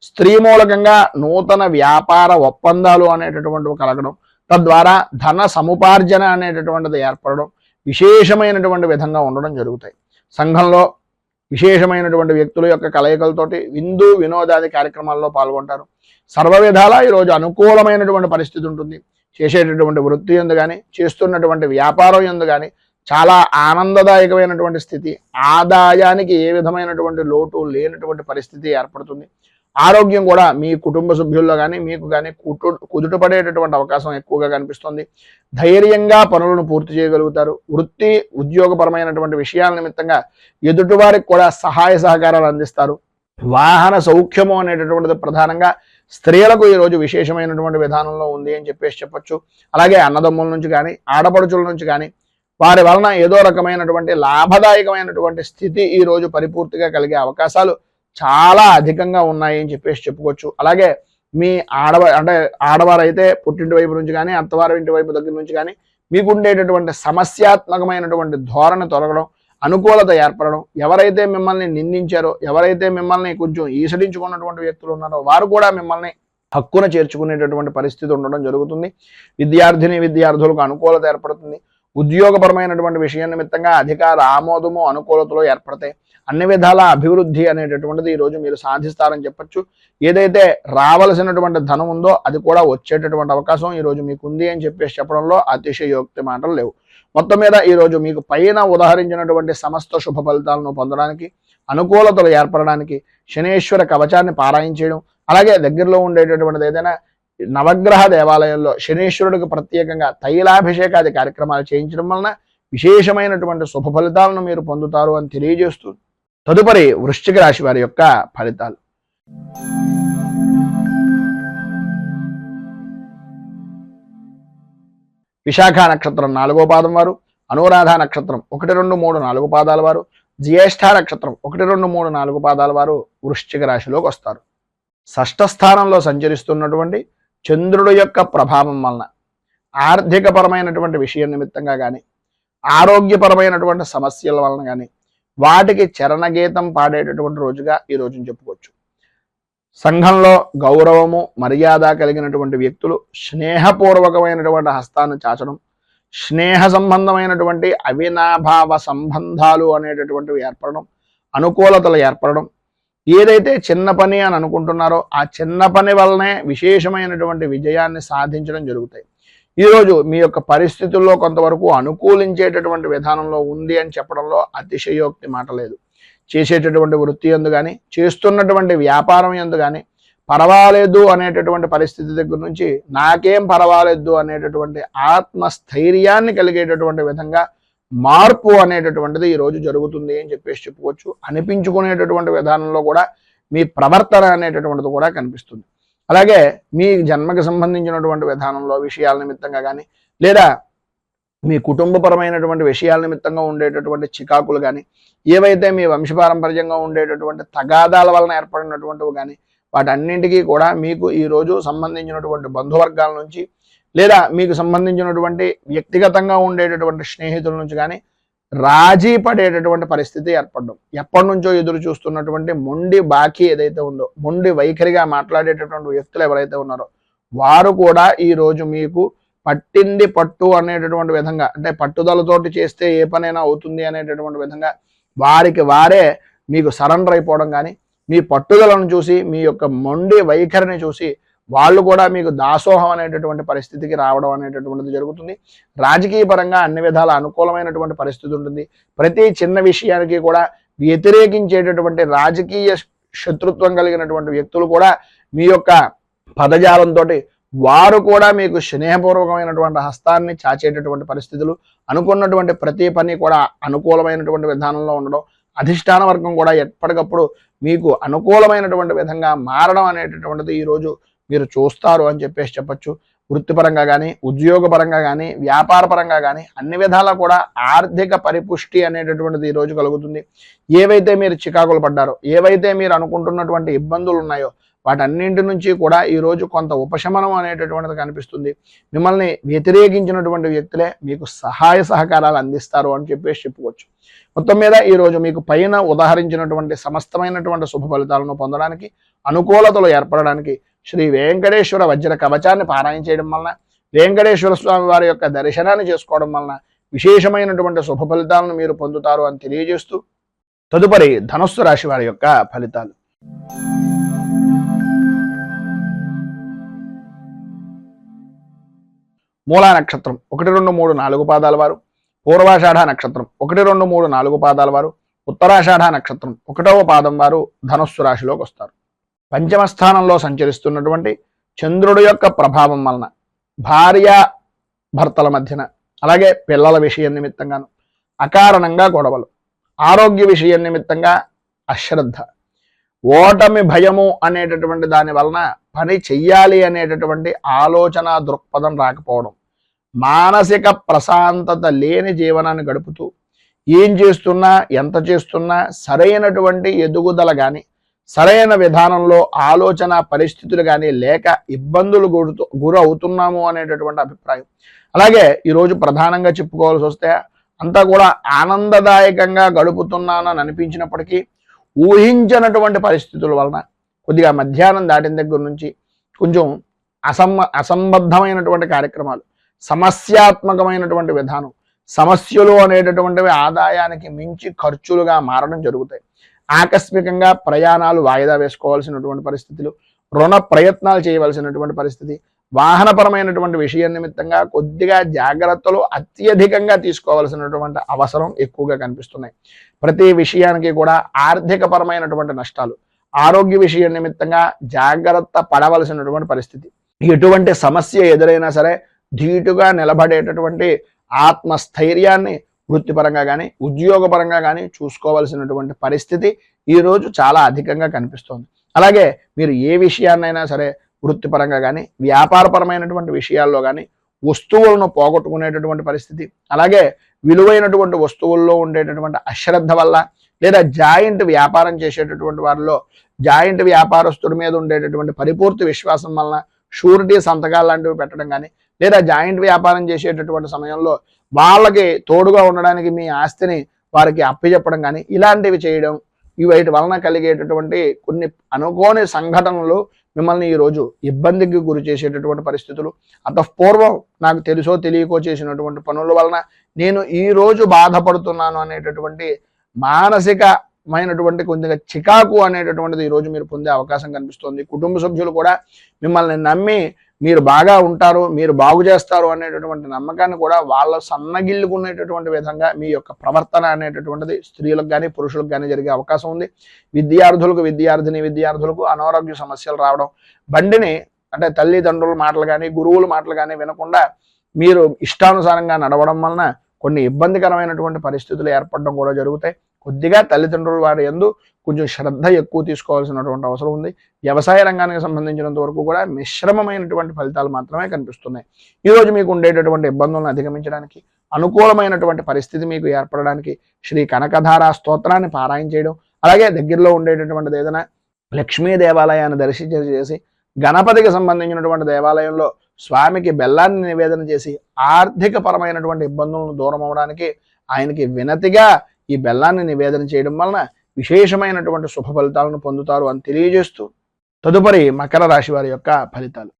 స్త్రీ మూలకంగా నూతన వ్యాపార ఒప్పందాలు అనేటటువంటివి కలగడం, తద్వారా ధన సముపార్జన అనేటటువంటిది ఏర్పడడం విశేషమైనటువంటి విధంగా ఉండడం జరుగుతాయి. సంఘంలో విశేషమైనటువంటి వ్యక్తుల యొక్క కలయికలతోటి విందు వినోదాది కార్యక్రమాల్లో పాల్గొంటారు. సర్వ విధాలా ఈరోజు అనుకూలమైనటువంటి పరిస్థితి ఉంటుంది. చేసేటటువంటి వృత్తి యందు కానీ, చేస్తున్నటువంటి వ్యాపారం యందు కానీ చాలా ఆనందదాయకమైనటువంటి స్థితి, ఆదాయానికి ఏ విధమైనటువంటి లోటు లేనటువంటి పరిస్థితి ఏర్పడుతుంది. ఆరోగ్యం కూడా మీ కుటుంబ సభ్యుల్లో కానీ మీకు కానీ కుదుటపడేటటువంటి అవకాశం ఎక్కువగా కనిపిస్తుంది. ధైర్యంగా పనులను పూర్తి చేయగలుగుతారు. వృత్తి ఉద్యోగపరమైనటువంటి విషయాల నిమిత్తంగా ఎదుటివారికి కూడా సహాయ సహకారాలు అందిస్తారు. వాహన సౌఖ్యము అనేటటువంటిది ప్రధానంగా స్త్రీలకు ఈరోజు విశేషమైనటువంటి విధానంలో ఉంది అని చెప్పొచ్చు. అలాగే అన్నదమ్ముల నుంచి కానీ, ఆడపడుచుల నుంచి కానీ వారి వలన ఏదో రకమైనటువంటి లాభదాయకమైనటువంటి స్థితి ఈరోజు పరిపూర్తిగా కలిగే అవకాశాలు చాలా అధికంగా ఉన్నాయి అని చెప్పుకోవచ్చు. అలాగే మీ ఆడవారైతే పుట్టింటి వైపు నుంచి కానీ, అత్తవారి ఇంటి వైపు దగ్గర నుంచి కానీ మీకు ఉండేటటువంటి సమస్యాత్మకమైనటువంటి ధోరణి తొలగడం, అనుకూలత ఏర్పడడం, ఎవరైతే మిమ్మల్ని నిందించారో, ఎవరైతే మిమ్మల్ని కొంచెం ఈసడించుకున్నటువంటి వ్యక్తులు ఉన్నారో వారు కూడా మిమ్మల్ని హక్కున చేర్చుకునేటటువంటి పరిస్థితి ఉండడం జరుగుతుంది. విద్యార్థులకు అనుకూలత ఏర్పడుతుంది. ఉద్యోగపరమైనటువంటి విషయం నిమిత్తంగా అధికార ఆమోదము అనుకూలతలు ఏర్పడతాయి. అన్ని విధాల అభివృద్ధి అనేటటువంటిది ఈరోజు మీరు సాధిస్తారని చెప్పొచ్చు. ఏదైతే రావలసినటువంటి ధనం ఉందో అది కూడా వచ్చేటటువంటి అవకాశం ఈరోజు మీకు ఉంది అని చెప్పేసి చెప్పడంలో అతిశయోక్తి మాటలు లేవు. మొత్తం మీద ఈరోజు మీకు పైన ఉదాహరించినటువంటి సమస్త శుభ ఫలితాలను పొందడానికి, అనుకూలతలు ఏర్పడడానికి శనేశ్వర కవచాన్ని పారాయణ చేయడం, అలాగే దగ్గరలో ఉండేటటువంటిది ఏదైనా నవగ్రహ దేవాలయంలో శనీశ్వరుడికి ప్రత్యేకంగా తైలాభిషేకాది కార్యక్రమాలు చేయించడం వలన విశేషమైనటువంటి శుభ ఫలితాలను మీరు పొందుతారు అని తెలియజేస్తూ తదుపరి వృశ్చిక రాశి వారి యొక్క ఫలితాలు. విశాఖ నక్షత్రం 4వ పాదం వారు, అనురాధ నక్షత్రం 1, 2, 3, 4 పాదాల వారు, జ్యేష్ఠ నక్షత్రం 1, 2, 3, 4 పాదాల వారు వృశ్చిక రాశిలోకి వస్తారు. షష్ఠ స్థానంలో సంచరిస్తున్నటువంటి చంద్రుడు యొక్క ప్రభావం వలన ఆర్థికపరమైనటువంటి విషయం నిమిత్తంగా కానీ, ఆరోగ్యపరమైనటువంటి సమస్యల వలన కానీ వాటికి చరణగీతం పాడేటటువంటి రోజుగా ఈ రోజును చెప్పుకోవచ్చు. సంఘంలో గౌరవము మర్యాద కలిగినటువంటి వ్యక్తులు స్నేహపూర్వకమైనటువంటి హస్తాన్ని చాచడం, స్నేహ సంబంధమైనటువంటి అవినాభావ సంబంధాలు అనేటటువంటివి ఏర్పడడం, అనుకూలతలు ఏర్పడడం, ఏదైతే చిన్న పని అని అనుకుంటున్నారో ఆ చిన్న పని వల్లనే విశేషమైనటువంటి విజయాన్ని సాధించడం జరుగుతాయి. ఈరోజు మీ యొక్క పరిస్థితుల్లో కొంతవరకు అనుకూలించేటటువంటి విధానంలో ఉంది అని చెప్పడంలో అతిశయోక్తి మాట లేదు. చేసేటటువంటి వృత్తి యందు కానీ, చేస్తున్నటువంటి వ్యాపారం యందు కానీ పర్వాలేదు అనేటటువంటి పరిస్థితి దగ్గర నుంచి నాకేం పర్వాలేదు అనేటటువంటి ఆత్మస్థైర్యాన్ని కలిగేటటువంటి విధంగా మార్పు అనేటటువంటిది ఈరోజు జరుగుతుంది అని చెప్పేసి చెప్పుకోవచ్చు. అనిపించుకునేటటువంటి విధానంలో కూడా మీ ప్రవర్తన అనేటటువంటిది కూడా కనిపిస్తుంది. అలాగే మీ జన్మకి సంబంధించినటువంటి విధానంలో విషయాల నిమిత్తంగా కానీ, లేదా మీ కుటుంబపరమైనటువంటి విషయాల నిమిత్తంగా ఉండేటటువంటి చికాకులు కానీ, ఏవైతే మీ వంశపారంపర్యంగా ఉండేటటువంటి తగాదాల వలన ఏర్పడినటువంటివి కానీ వాటన్నింటికీ కూడా మీకు ఈరోజు సంబంధించినటువంటి బంధువర్గాల నుంచి, లేదా మీకు సంబంధించినటువంటి వ్యక్తిగతంగా ఉండేటటువంటి స్నేహితుల నుంచి కానీ రాజీ పడేటటువంటి పరిస్థితి ఏర్పడడం, ఎప్పటి నుంచో ఎదురు చూస్తున్నటువంటి మొండి బాకీ ఏదైతే ఉందో, మొండి వైఖరిగా మాట్లాడేటటువంటి వ్యక్తులు ఎవరైతే ఉన్నారో వారు కూడా ఈరోజు మీకు పట్టింది పట్టు అనేటటువంటి విధంగా, అంటే పట్టుదలతోటి చేస్తే ఏ పనైనా అవుతుంది అనేటటువంటి విధంగా వారికి వారే మీకు సరెండర్ అయిపోవడం కానీ, మీ పట్టుదలను చూసి, మీ యొక్క మొండి వైఖరిని చూసి వాళ్ళు కూడా మీకు దాసోహం అనేటటువంటి పరిస్థితికి రావడం అనేటటువంటిది జరుగుతుంది. రాజకీయ పరంగా అన్ని విధాల అనుకూలమైనటువంటి పరిస్థితి ఉంటుంది. ప్రతి చిన్న విషయానికి కూడా వ్యతిరేకించేటటువంటి రాజకీయ శత్రుత్వం కలిగినటువంటి వ్యక్తులు కూడా మీ యొక్క పదజాలంతో వారు కూడా మీకు స్నేహపూర్వకమైనటువంటి హస్తాన్ని చాచేటటువంటి పరిస్థితులు, అనుకున్నటువంటి ప్రతి పని కూడా అనుకూలమైనటువంటి విధానంలో ఉండడం, అధిష్టాన వర్గం కూడా ఎప్పటికప్పుడు మీకు అనుకూలమైనటువంటి విధంగా మారడం అనేటటువంటిది ఈరోజు మీరు చూస్తారు అని చెప్పేసి చెప్పచ్చు. వృత్తిపరంగా కానీ, ఉద్యోగపరంగా కానీ, వ్యాపార పరంగా కానీ అన్ని విధాలా కూడా ఆర్థిక పరిపుష్టి అనేటటువంటిది ఈరోజు కలుగుతుంది. ఏవైతే మీరు చికాకులు పడ్డారో, ఏవైతే మీరు అనుకుంటున్నటువంటి ఇబ్బందులు ఉన్నాయో వాటన్నింటి నుంచి కూడా ఈరోజు కొంత ఉపశమనం అనేటటువంటిది కనిపిస్తుంది. మిమ్మల్ని వ్యతిరేకించినటువంటి వ్యక్తులే మీకు సహాయ సహకారాలు అందిస్తారు అని చెప్పేసి చెప్పుకోవచ్చు. మొత్తం మీద ఈరోజు మీకు పైన ఉదాహరించినటువంటి సమస్తమైనటువంటి శుభ ఫలితాలను పొందడానికి, అనుకూలతలు ఏర్పడడానికి శ్రీ వెంకటేశ్వర వజ్ర కవచాన్ని పారాయణ చేయడం వలన, వెంకటేశ్వర స్వామి వారి యొక్క దర్శనాన్ని చేసుకోవడం వలన విశేషమైనటువంటి శుభ ఫలితాలను మీరు పొందుతారు అని తెలియజేస్తూ తదుపరి ధనుస్సు రాశి వారి యొక్క ఫలితాలు. మూలా నక్షత్రం 1, 2, 3, 4 పాదాల వారు, పూర్వాషాఢ నక్షత్రం 1, 2, 3, 4 పాదాల వారు, ఉత్తరాషాఢ నక్షత్రం 1వ పాదం వారు ధనుస్సు రాశిలోకి వస్తారు. పంచమ స్థానంలో సంచరిస్తున్నటువంటి చంద్రుడి యొక్క ప్రభావం వలన భార్య భర్తల మధ్యన, అలాగే పిల్లల విషయం నిమిత్తంగాను అకారణంగా గొడవలు, ఆరోగ్య విషయం నిమిత్తంగా అశ్రద్ధ, ఓటమి భయము అనేటటువంటి దాని వలన పని చెయ్యాలి అనేటటువంటి ఆలోచన దృక్పథం రాకపోవడం, మానసిక ప్రశాంతత లేని జీవనాన్ని గడుపుతూ ఏం చేస్తున్నా, ఎంత చేస్తున్నా సరైనటువంటి ఎదుగుదల కానీ, సరైన విధానంలో ఆలోచన పరిస్థితులు కానీ లేక ఇబ్బందులు గురి అవుతున్నాము అనేటటువంటి అభిప్రాయం. అలాగే ఈరోజు ప్రధానంగా చెప్పుకోవాల్సి వస్తే అంతా కూడా ఆనందదాయకంగా గడుపుతున్నానని అనిపించినప్పటికీ ఊహించినటువంటి పరిస్థితుల వలన కొద్దిగా మధ్యాహ్నం దాటిన దగ్గర నుంచి కొంచెం అసంబద్ధమైనటువంటి కార్యక్రమాలు, సమస్యాత్మకమైనటువంటి విధానం, సమస్యలు అనేటటువంటివి ఆదాయానికి మించి ఖర్చులుగా మారడం జరుగుతాయి. ఆకస్మికంగా ప్రయాణాలు వాయిదా వేసుకోవాల్సినటువంటి పరిస్థితులు, రుణ ప్రయత్నాలు చేయవలసినటువంటి పరిస్థితి, వాహనపరమైనటువంటి విషయం నిమిత్తంగా కొద్దిగా జాగ్రత్తలు అత్యధికంగా తీసుకోవాల్సినటువంటి అవసరం ఎక్కువగా కనిపిస్తున్నాయి. ప్రతి విషయానికి కూడా ఆర్థికపరమైనటువంటి నష్టాలు, ఆరోగ్య విషయం నిమిత్తంగా జాగ్రత్త పడవలసినటువంటి పరిస్థితి. ఎటువంటి సమస్య ఎదురైనా సరే ధీటుగా నిలబడేటటువంటి ఆత్మస్థైర్యాన్ని వృత్తిపరంగా కానీ ఉద్యోగపరంగా కానీ చూసుకోవాల్సినటువంటి పరిస్థితి ఈరోజు చాలా అధికంగా కనిపిస్తోంది. అలాగే మీరు ఏ విషయాన్నైనా సరే వృత్తిపరంగా కానీ వ్యాపారపరమైనటువంటి విషయాల్లో కానీ వస్తువులను పోగొట్టుకునేటటువంటి పరిస్థితి, అలాగే విలువైనటువంటి వస్తువుల్లో ఉండేటటువంటి అశ్రద్ధ వల్ల, లేదా జాయింట్ వ్యాపారం చేసేటటువంటి వారిలో జాయింట్ వ్యాపారస్తుడి మీద ఉండేటటువంటి పరిపూర్తి విశ్వాసం వలన షూరిటీ సంతకాలు లాంటివి పెట్టడం కానీ, లేదా జాయింట్ వ్యాపారం చేసేటటువంటి సమయంలో వాళ్ళకి తోడుగా ఉండడానికి మీ ఆస్తిని వారికి అప్పచెప్పడం కానీ ఇలాంటివి చేయడం, వీటి వలన కలిగేటటువంటి కొన్ని అనుకోని సంఘటనలు మిమ్మల్ని ఈరోజు ఇబ్బందికి గురి చేసేటటువంటి పరిస్థితులు, అంతఃపూర్వం నాకు తెలుసో తెలియకో చేసినటువంటి పనుల వలన నేను ఈరోజు బాధపడుతున్నాను అనేటటువంటి మానసికమైనటువంటి కొద్దిగా చికాకు అనేటటువంటిది ఈరోజు మీరు పొందే అవకాశం కనిపిస్తుంది. కుటుంబ సభ్యులు కూడా మిమ్మల్ని నమ్మి మీరు బాగా ఉంటారు, మీరు బాగు చేస్తారు అనేటటువంటి నమ్మకాన్ని కూడా వాళ్ళ సన్నగిల్లుకునేటటువంటి విధంగా మీ యొక్క ప్రవర్తన అనేటటువంటిది స్త్రీలకు కానీ పురుషులకు కానీ జరిగే అవకాశం ఉంది. విద్యార్థులకు అనారోగ్య సమస్యలు రావడం, బండిని అంటే తల్లిదండ్రుల మాటలు కానీ గురువుల మాటలు కానీ వినకుండా మీరు ఇష్టానుసారంగా నడవడం వలన కొన్ని ఇబ్బందికరమైనటువంటి పరిస్థితులు ఏర్పడడం కూడా జరుగుతాయి. కొద్దిగా తల్లిదండ్రుల వారి యందు కొంచెం శ్రద్ధ ఎక్కువ తీసుకోవాల్సినటువంటి అవసరం ఉంది. వ్యవసాయ రంగానికి సంబంధించినంత వరకు కూడా మిశ్రమమైనటువంటి ఫలితాలు మాత్రమే కనిపిస్తున్నాయి. ఈరోజు మీకు ఉండేటటువంటి ఇబ్బందులను అధిగమించడానికి, అనుకూలమైనటువంటి పరిస్థితి మీకు ఏర్పడడానికి శ్రీ కనకధార స్తోత్రాన్ని పారాయణ చేయడం, అలాగే దగ్గరలో ఉండేటటువంటిది ఏదైనా లక్ష్మీ దేవాలయాన్ని దర్శించి చేసి గణపతికి సంబంధించినటువంటి దేవాలయంలో స్వామికి బెల్లాన్ని నివేదన చేసి ఆర్థిక పరమైనటువంటి ఇబ్బందులను దూరం అవడానికి ఆయనకి వినతిగా ఈ బెల్లాన్ని నివేదన చేయడం వలన విశేషమైనటువంటి శుభ ఫలితాలను పొందుతారు అని తెలియజేస్తూ తదుపరి మకర రాశి వారి యొక్క ఫలితాలు.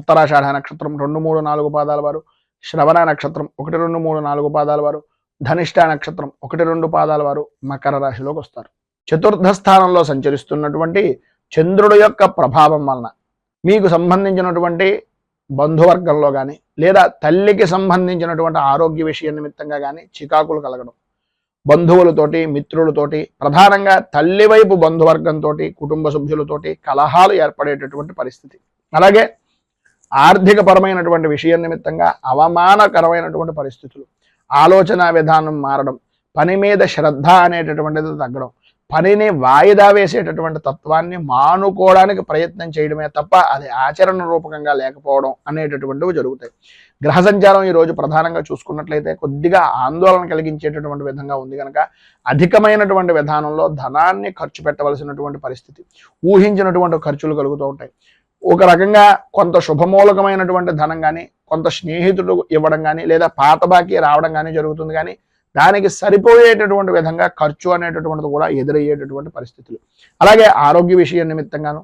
ఉత్తరాషాఢ నక్షత్రం 2, 3, 4 పాదాల వారు, శ్రవణ నక్షత్రం 1, 2, 3, 4 పాదాల వారు, ధనిష్ట నక్షత్రం 1, 2 పాదాల వారు మకర రాశిలోకి వస్తారు. చతుర్థ స్థానంలో సంచరిస్తున్నటువంటి చంద్రుడి యొక్క ప్రభావం వలన మీకు సంబంధించినటువంటి బంధువర్గంలో కానీ, లేదా తల్లికి సంబంధించినటువంటి ఆరోగ్య విషయం నిమిత్తంగా కానీ చికాకులు కలగడం, బంధువులతోటి మిత్రులతోటి ప్రధానంగా తల్లి వైపు బంధువర్గంతో కుటుంబ సభ్యులతోటి కలహాలు ఏర్పడేటటువంటి పరిస్థితి, అలాగే ఆర్థిక పరమైనటువంటి విషయం నిమిత్తంగా అవమానకరమైనటువంటి పరిస్థితులు, ఆలోచన విధానం మారడం, పని మీద శ్రద్ధ అనేటటువంటిది తగ్గడం, పనిని వాయిదా వేసేటటువంటి తత్వాన్ని మానుకోవడానికి ప్రయత్నం చేయడమే తప్ప అది ఆచరణ రూపకంగా లేకపోవడం అనేటటువంటివి జరుగుతాయి. గ్రహ సంచారం ఈరోజు ప్రధానంగా చూసుకున్నట్లయితే కొద్దిగా ఆందోళన కలిగించేటటువంటి విధంగా ఉంది కనుక అధికమైనటువంటి విధానంలో ధనాన్ని ఖర్చు పెట్టవలసినటువంటి పరిస్థితి, ఊహించినటువంటి ఖర్చులు కలుగుతూ ఉంటాయి. ఒక రకంగా కొంత శుభమూలకమైనటువంటి ధనం కానీ, కొంత స్నేహితుడు ఇవ్వడం కానీ, లేదా పాత బాకీ రావడం కానీ జరుగుతుంది. కానీ దానికి సరిపోయేటటువంటి విధంగా ఖర్చు అనేటటువంటిది కూడా ఎదురయ్యేటటువంటి పరిస్థితులు, అలాగే ఆరోగ్య విషయం నిమిత్తంగాను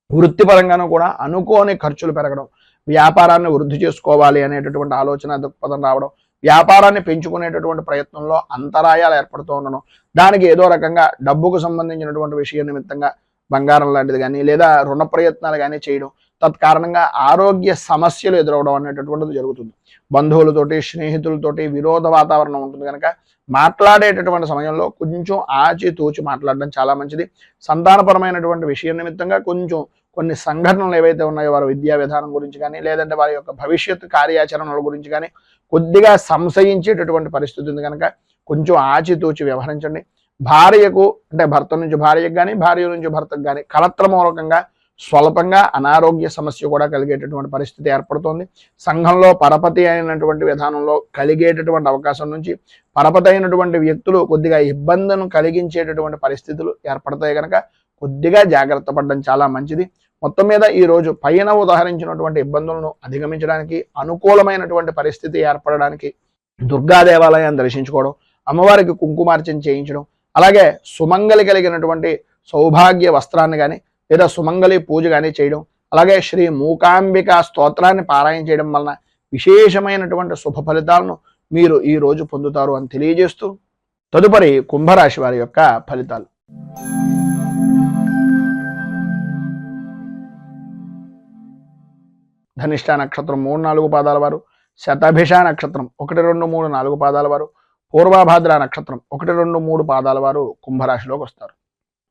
వృత్తిపరంగాను కూడా అనుకోని ఖర్చులు పెరగడం, వ్యాపారాన్ని వృద్ధి చేసుకోవాలి అనేటటువంటి ఆలోచన దృక్పథం రావడం, వ్యాపారాన్ని పెంచుకునేటటువంటి ప్రయత్నంలో అంతరాయాలు ఏర్పడుతూ ఉండడం, దానికి ఏదో రకంగా డబ్బుకు సంబంధించినటువంటి విషయం నిమిత్తంగా బంగారం లాంటిది కానీ, లేదా రుణ ప్రయత్నాలు కానీ చేయడం, తత్కారణంగా ఆరోగ్య సమస్యలు ఎదురవడం అనేటటువంటిది జరుగుతుంది. బంధువులతోటి స్నేహితులతోటి విరోధ వాతావరణం ఉంటుంది కనుక మాట్లాడేటటువంటి సమయంలో కొంచెం ఆచితూచి మాట్లాడడం చాలా మంచిది. సంతానపరమైనటువంటి విషయం నిమిత్తంగా కొంచెం కొన్ని సంఘటనలు ఏవైతే ఉన్నాయో వారి విద్యా విధానం గురించి కానీ, లేదంటే వారి యొక్క భవిష్యత్తు కార్యాచరణల గురించి కానీ కొద్దిగా సంశయించేటటువంటి పరిస్థితి ఉంది కనుక కొంచెం ఆచితూచి వ్యవహరించండి. భార్యకు అంటే భర్త నుంచి భార్యకు కానీ, భార్య నుంచి భర్తకు కానీ కలత్రమూలకంగా స్వల్పంగా అనారోగ్య సమస్య కూడా కలిగేటటువంటి పరిస్థితి ఏర్పడుతోంది. సంఘంలో పరపతి అయినటువంటి విధానంలో కలిగేటటువంటి అవకాశం నుంచి పరపతి అయినటువంటి వ్యక్తులు కొద్దిగా ఇబ్బందులను కలిగించేటటువంటి పరిస్థితులు ఏర్పడతాయి కనుక కొద్దిగా జాగ్రత్త పడడం చాలా మంచిది. మొత్తం మీద ఈరోజు పైన ఉదాహరించినటువంటి ఇబ్బందులను అధిగమించడానికి, అనుకూలమైనటువంటి పరిస్థితి ఏర్పడడానికి దుర్గా దేవాలయాన్ని దర్శించుకోవడం, అమ్మవారికి కుంకుమార్చన చేయించడం, అలాగే సుమంగలి కలిగినటువంటి సౌభాగ్య వస్త్రాన్ని కానీ, లేదా సుమంగళి పూజ కానీ చేయడం, అలాగే శ్రీ మూకాంబిక స్తోత్రాన్ని పారాయణ చేయడం వలన విశేషమైనటువంటి శుభ ఫలితాలను మీరు ఈ రోజు పొందుతారు అని తెలియజేస్తూ తదుపరి కుంభరాశి వారి యొక్క ఫలితాలు. ధనిష్ట నక్షత్రం 3-4 పాదాల వారు, శతభిష నక్షత్రం 1-2-3-4 పాదాల వారు, పూర్వభాద్ర నక్షత్రం 1-2-3 పాదాల వారు కుంభరాశిలోకి వస్తారు.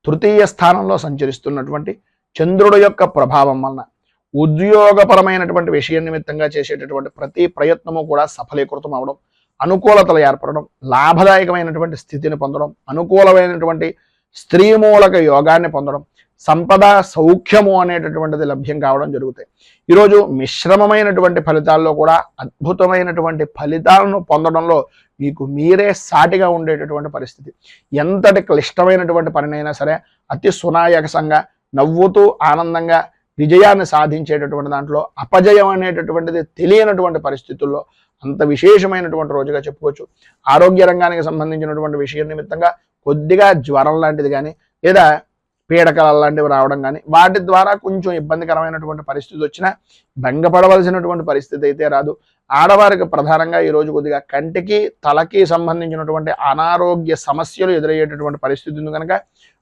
తృతీయ స్థానంలో సంచరిస్తున్నటువంటి చంద్రుడు యొక్క ప్రభావం వలన ఉద్యోగపరమైనటువంటి విషయం నిమిత్తంగా చేసేటటువంటి ప్రతి ప్రయత్నము కూడా సఫలీకృతం అవడం, అనుకూలతలు ఏర్పడడం, లాభదాయకమైనటువంటి స్థితిని పొందడం, అనుకూలమైనటువంటి స్త్రీ మూలక యోగాన్ని పొందడం, సంపద సౌఖ్యము అనేటటువంటిది లభ్యం కావడం జరుగుతాయి. ఈరోజు మిశ్రమమైనటువంటి ఫలితాల్లో కూడా అద్భుతమైనటువంటి ఫలితాలను పొందడంలో మీకు మీరే సాటిగా ఉండేటటువంటి పరిస్థితి. ఎంతటి క్లిష్టమైనటువంటి పనినైనా సరే అతి సునాయాసంగా నవ్వుతూ ఆనందంగా విజయాన్ని సాధించేటటువంటి దాంట్లో అపజయం అనేటటువంటిది తెలియనటువంటి పరిస్థితుల్లో అంత విశేషమైనటువంటి రోజుగా చెప్పుకోవచ్చు. ఆరోగ్య రంగానికి సంబంధించినటువంటి విషయం నిమిత్తంగా కొద్దిగా జ్వరం లాంటిది కానీ లేదా పీడకలు లాంటివి రావడం కానీ వాటి ద్వారా కొంచెం ఇబ్బందికరమైనటువంటి పరిస్థితి వచ్చినా భంగపడవలసినటువంటి పరిస్థితి అయితే రాదు. ఆడవారికి ప్రధానంగా ఈరోజు కొద్దిగా కంటికి తలకి సంబంధించినటువంటి అనారోగ్య సమస్యలు ఎదురయ్యేటటువంటి పరిస్థితి ఉంది కనుక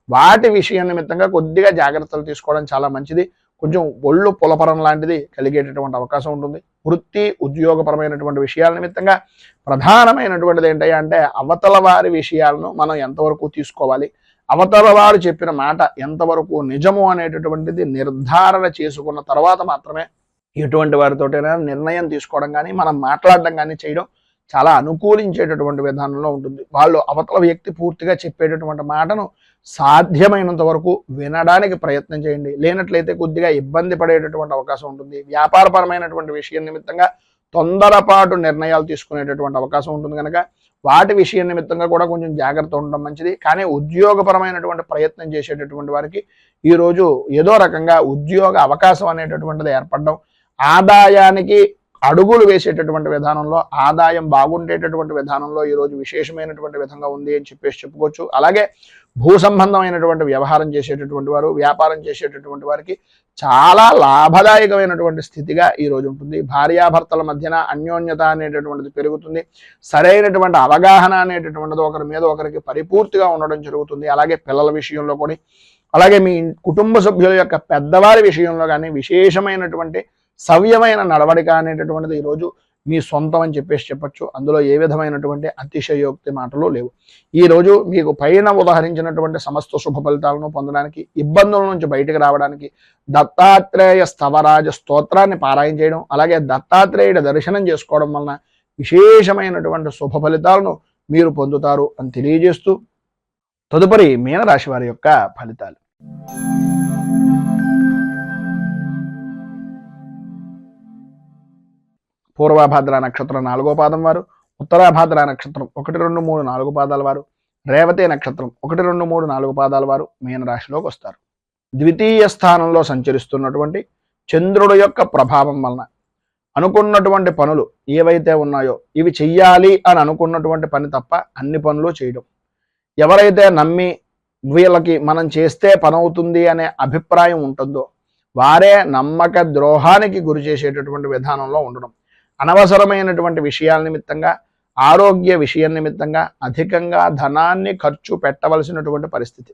వాటి విషయం నిమిత్తంగా కొద్దిగా జాగ్రత్తలు తీసుకోవడం చాలా మంచిది. కొంచెం ఒళ్ళు పులపరం లాంటిది కలిగేటటువంటి అవకాశం ఉంటుంది. వృత్తి ఉద్యోగపరమైనటువంటి విషయాల నిమిత్తంగా ప్రధానమైనటువంటిది ఏంటంటే అవతల వారి విషయాలను మనం ఎంతవరకు తీసుకోవాలి, అవతల వారు చెప్పిన మాట ఎంతవరకు నిజము అనేటటువంటిది నిర్ధారణ చేసుకున్న తర్వాత మాత్రమే ఎటువంటి వారితోటైనా నిర్ణయం తీసుకోవడం కానీ మనం మాట్లాడడం కానీ చేయడం చాలా అనుకూలించేటటువంటి విధానంలో ఉంటుంది. వాళ్ళు అవతల వ్యక్తి పూర్తిగా చెప్పేటటువంటి మాటను సాధ్యమైనంత వరకు వినడానికి ప్రయత్నం చేయండి. లేనట్లయితే కొద్దిగా ఇబ్బంది పడేటటువంటి అవకాశం ఉంటుంది. వ్యాపారపరమైనటువంటి విషయం నిమిత్తంగా తొందరపాటు నిర్ణయాలు తీసుకునేటటువంటి అవకాశం ఉంటుంది కనుక వాటి విషయం నిమిత్తంగా కూడా కొంచెం జాగ్రత్త ఉండడం మంచిది. కానీ ఉద్యోగపరమైనటువంటి ప్రయత్నం చేసేటటువంటి వారికి ఈరోజు ఏదో రకంగా ఉద్యోగ అవకాశం అనేటటువంటిది ఏర్పడడం, ఆదాయానికి అడుగులు వేసేటటువంటి విధానంలో ఆదాయం బాగుండేటటువంటి విధానంలో ఈరోజు విశేషమైనటువంటి విధంగా ఉంది అని చెప్పుకోవచ్చు. అలాగే భూ సంబంధమైనటువంటి వ్యవహారం చేసేటటువంటి వారు, వ్యాపారం చేసేటటువంటి వారికి చాలా లాభదాయకమైనటువంటి స్థితిగా ఈరోజు ఉంటుంది. భార్యాభర్తల మధ్యన అన్యోన్యత అనేటటువంటిది పెరుగుతుంది. సరైనటువంటి అవగాహన అనేటటువంటిది ఒకరి మీద ఒకరికి పరిపూర్తిగా ఉండడం జరుగుతుంది. అలాగే పిల్లల విషయంలో కూడా, అలాగే మీ కుటుంబ సభ్యుల యొక్క పెద్దవారి విషయంలో కానీ విశేషమైనటువంటి సవ్యమైన నడవడిక అనేటటువంటిది ఈరోజు మీ సొంతం అని చెప్పొచ్చు. అందులో ఏ విధమైనటువంటి అతిశయోక్తి మాటలు లేవు. ఈరోజు మీకు పైన ఉదాహరించినటువంటి సమస్త శుభ ఫలితాలను పొందడానికి, ఇబ్బందుల నుంచి బయటకు రావడానికి దత్తాత్రేయ స్థవరాజ స్తోత్రాన్ని పారాయణ చేయడం, అలాగే దత్తాత్రేయుడి దర్శనం చేసుకోవడం వలన విశేషమైనటువంటి శుభ ఫలితాలను మీరు పొందుతారు అని తెలియజేస్తూ తదుపరి మీనరాశి వారి యొక్క ఫలితాలు. పూర్వభాద్ర నక్షత్రం 4వ పాదం వారు, ఉత్తరాభాద్ర నక్షత్రం 1-2-3-4 పాదాల వారు, రేవతి నక్షత్రం 1-2-3-4 పాదాల వారు మీనరాశిలోకి వస్తారు. ద్వితీయ స్థానంలో సంచరిస్తున్నటువంటి చంద్రుడు యొక్క ప్రభావం వలన అనుకున్నటువంటి పనులు ఏవైతే ఉన్నాయో ఇవి చెయ్యాలి అని అనుకున్నటువంటి పని తప్ప అన్ని పనులు చేయడం, ఎవరైతే నమ్మి వీళ్ళకి మనం చేస్తే పని అవుతుంది అనే అభిప్రాయం ఉంటుందో వారే నమ్మక ద్రోహానికి గురి చేసేటటువంటి విధానంలో ఉండడం, అనవసరమైనటువంటి విషయాల నిమిత్తంగా ఆరోగ్య విషయం నిమిత్తంగా అధికంగా ధనాన్ని ఖర్చు పెట్టవలసినటువంటి పరిస్థితి.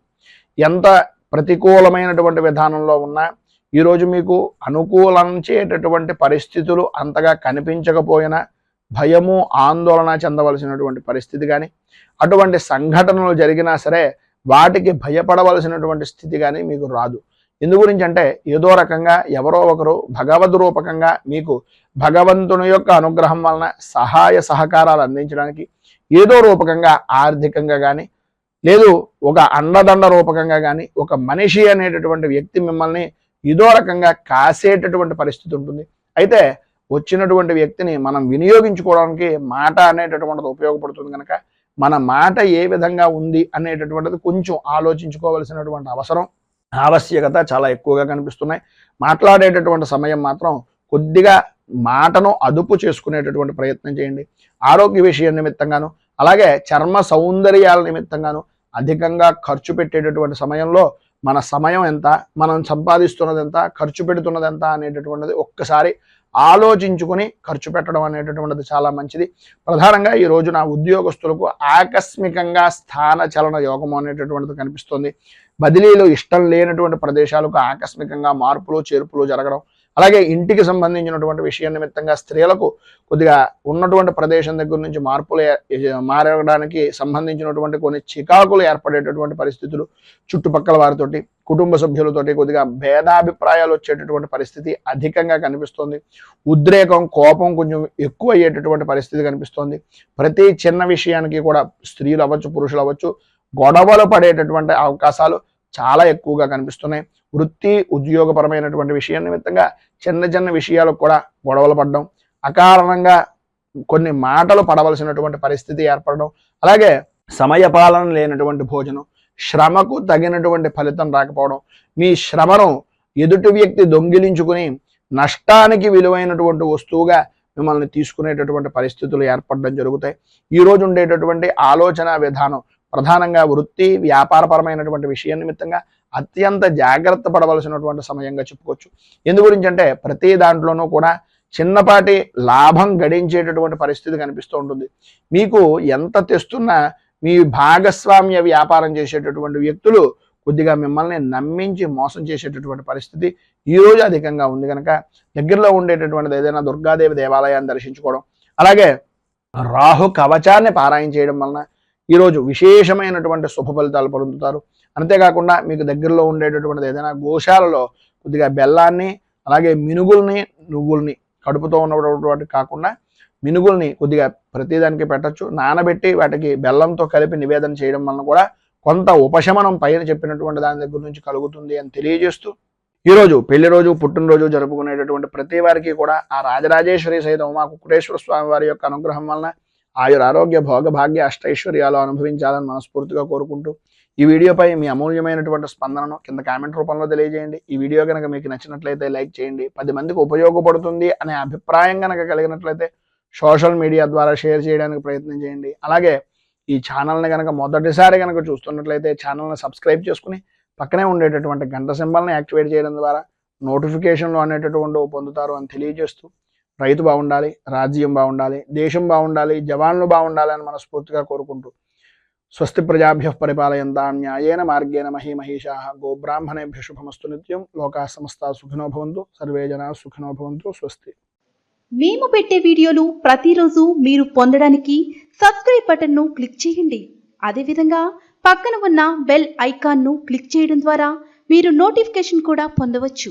ఎంత ప్రతికూలమైనటువంటి విధానంలో ఉన్నా ఈరోజు మీకు అనుకూలించేటటువంటి పరిస్థితులు అంతగా కనిపించకపోయినా భయము ఆందోళన చెందవలసినటువంటి పరిస్థితి కానీ, అటువంటి సంఘటనలు జరిగినా సరే వాటికి భయపడవలసినటువంటి స్థితి కానీ మీకు రాదు. ఎందు గురించి అంటే ఏదో రకంగా ఎవరో ఒకరు భగవద్ రూపకంగా మీకు భగవంతుని యొక్క అనుగ్రహం వలన సహాయ సహకారాలు అందించడానికి ఏదో రూపకంగా ఆర్థికంగా కానీ లేదు ఒక అండదండ రూపకంగా కానీ ఒక మనిషి అనేటటువంటి వ్యక్తి మిమ్మల్ని ఏదో రకంగా కాసేటటువంటి పరిస్థితి ఉంటుంది. అయితే వచ్చినటువంటి వ్యక్తిని మనం వినియోగించుకోవడానికి మాట అనేటటువంటిది ఉపయోగపడుతుంది కనుక మన మాట ఏ విధంగా ఉంది అనేటటువంటిది కొంచెం ఆలోచించుకోవలసినటువంటి ఆవశ్యకత చాలా ఎక్కువగా కనిపిస్తున్నాయి. మాట్లాడేటటువంటి సమయం మాత్రం కొద్దిగా మాటను అదుపు చేసుకునేటటువంటి ప్రయత్నం చేయండి. ఆరోగ్య విషయం నిమిత్తంగాను అలాగే చర్మ సౌందర్యాల నిమిత్తంగాను అధికంగా ఖర్చు పెట్టేటటువంటి సమయంలో మన సమయం ఎంత, మనం సంపాదిస్తున్నది ఎంత, ఖర్చు పెడుతున్నది ఎంత అనేటటువంటిది ఒక్కసారి ఆలోచించుకొని ఖర్చు పెట్టడం అనేటటువంటిది చాలా మంచిది. ప్రధానంగా ఈ రోజున ఉద్యోగస్తులకు ఆకస్మికంగా స్థాన చలన యోగం అనేటటువంటిది కనిపిస్తుంది. బదిలీలు ఇష్టం లేనటువంటి ప్రదేశాలకు ఆకస్మికంగా మార్పులు చేర్పులు జరగడం, అలాగే ఇంటికి సంబంధించినటువంటి విషయం నిమిత్తంగా స్త్రీలకు కొద్దిగా ఉన్నటువంటి ప్రదేశం దగ్గర నుంచి మార్పులు మారడానికి సంబంధించినటువంటి కొన్ని చికాకులు ఏర్పడేటటువంటి పరిస్థితులు, చుట్టుపక్కల వారితోటి కుటుంబ సభ్యులతోటి కొద్దిగా భేదాభిప్రాయాలు వచ్చేటటువంటి పరిస్థితి అధికంగా కనిపిస్తుంది. ఉద్రేకం, కోపం కొంచెం ఎక్కువ అయ్యేటటువంటి పరిస్థితి కనిపిస్తుంది. ప్రతి చిన్న విషయానికి కూడా స్త్రీలు అవ్వచ్చు, పురుషులు అవ్వచ్చు, గొడవలు పడేటటువంటి అవకాశాలు చాలా ఎక్కువగా కనిపిస్తున్నాయి. వృత్తి ఉద్యోగపరమైనటువంటి విషయం నిమిత్తంగా చిన్న చిన్న విషయాలకు కూడా గొడవలు పడడం, అకారణంగా కొన్ని మాటలు పడవలసినటువంటి పరిస్థితి ఏర్పడడం, అలాగే సమయపాలన లేనటువంటి భోజనం, శ్రమకు తగినటువంటి ఫలితం రాకపోవడం, మీ శ్రమను ఎదుటి వ్యక్తి దొంగిలించుకుని నష్టానికి విలువైనటువంటి వస్తువుగా మిమ్మల్ని తీసుకునేటటువంటి పరిస్థితులు ఏర్పడడం జరుగుతాయి. ఈరోజు ఉండేటటువంటి ఆలోచన విధానం ప్రధానంగా వృత్తి వ్యాపారపరమైనటువంటి విషయం నిమిత్తంగా అత్యంత జాగ్రత్త పడవలసినటువంటి సమయంగా చెప్పుకోవచ్చు. ఎందు గురించి అంటే ప్రతి దాంట్లోనూ కూడా చిన్నపాటి లాభం గడించేటటువంటి పరిస్థితి కనిపిస్తూ ఉంటుంది. మీకు ఎంత తెస్తున్నా మీ భాగస్వామ్య వ్యాపారం చేసేటటువంటి వ్యక్తులు కొద్దిగా మిమ్మల్ని నమ్మించి మోసం చేసేటటువంటి పరిస్థితి ఈరోజు అధికంగా ఉంది. కనుక దగ్గరలో ఉండేటటువంటిది ఏదైనా దుర్గాదేవి దేవాలయాన్ని దర్శించుకోవడం, అలాగే రాహు కవచాన్ని పారాయణ చేయడం వలన ఈరోజు విశేషమైనటువంటి శుభ ఫలితాలు పొందుతారు. అంతేకాకుండా మీకు దగ్గరలో ఉండేటటువంటిది ఏదైనా గోశాలలో కొద్దిగా బెల్లాన్ని, అలాగే మినుగుల్ని, నువ్వుల్ని కడుపుతో ఉన్నటువంటి కాకుండా మినుగుల్ని కొద్దిగా ప్రతిదానికి పెట్టచ్చు. నానబెట్టి వాటికి బెల్లంతో కలిపి నివేదన చేయడం వలన కూడా కొంత ఉపశమనం పైన చెప్పినటువంటి దాని దగ్గర నుంచి కలుగుతుంది అని తెలియజేస్తూ, ఈరోజు పెళ్లి రోజు, పుట్టినరోజు జరుపుకునేటటువంటి ప్రతి వారికి కూడా ఆ రాజరాజేశ్వరి సహిత ఉమా కుక్కుటేశ్వర స్వామి వారి యొక్క అనుగ్రహం వలన ఆయుర ఆరోగ్య భోగ భాగ్య అష్టైశ్వర్యాలు అనుభవించాలని మనస్ఫూర్తిగా కోరుకుంటూ, ఈ వీడియోపై మీ అమూల్యమైనటువంటి స్పందనను కింద కామెంట్ రూపంలో తెలియజేయండి. ఈ వీడియో కనుక మీకు నచ్చినట్లయితే లైక్ చేయండి. 10 మందికి ఉపయోగపడుతుంది అనే అభిప్రాయం కనుక కలిగినట్లయితే సోషల్ మీడియా ద్వారా షేర్ చేయడానికి ప్రయత్నం చేయండి. అలాగే ఈ ఛానల్ని కనుక మొదటిసారి కనుక చూస్తున్నట్లయితే ఛానల్ని సబ్స్క్రైబ్ చేసుకుని పక్కనే ఉండేటటువంటి గంట సింబల్ని యాక్టివేట్ చేయడం ద్వారా నోటిఫికేషన్లు అనేటటువంటి పొందుతారు అని తెలియజేస్తూ, రైతు బాగుండాలి, రాజ్యం బాగుండాలి, దేశం బాగుండాలి, జవాన్లు బాగుండాలి అని మనస్ఫూర్తిగా కోరుకుంటూ, స్వస్తి ప్రజాభ్యః పరిపాలయంతాం న్యాయేన మార్గేణ మహీమహీషాః గోబ్రాహ్మణేభ్యః శుభమస్తు నిత్యం. లోకాః సమస్తాః సుఖినో భవంతు, సర్వే జనాః సుఖినో భవంతు. స్వస్తి. మేము పెట్టే వీడియోలు ప్రతిరోజు మీరు పొందడానికి సబ్స్క్రైబ్ బటన్ను క్లిక్ చేయండి. అదేవిధంగా పక్కన ఉన్న బెల్ ఐకాన్ను క్లిక్ చేయడం ద్వారా మీరు నోటిఫికేషన్ కూడా పొందవచ్చు.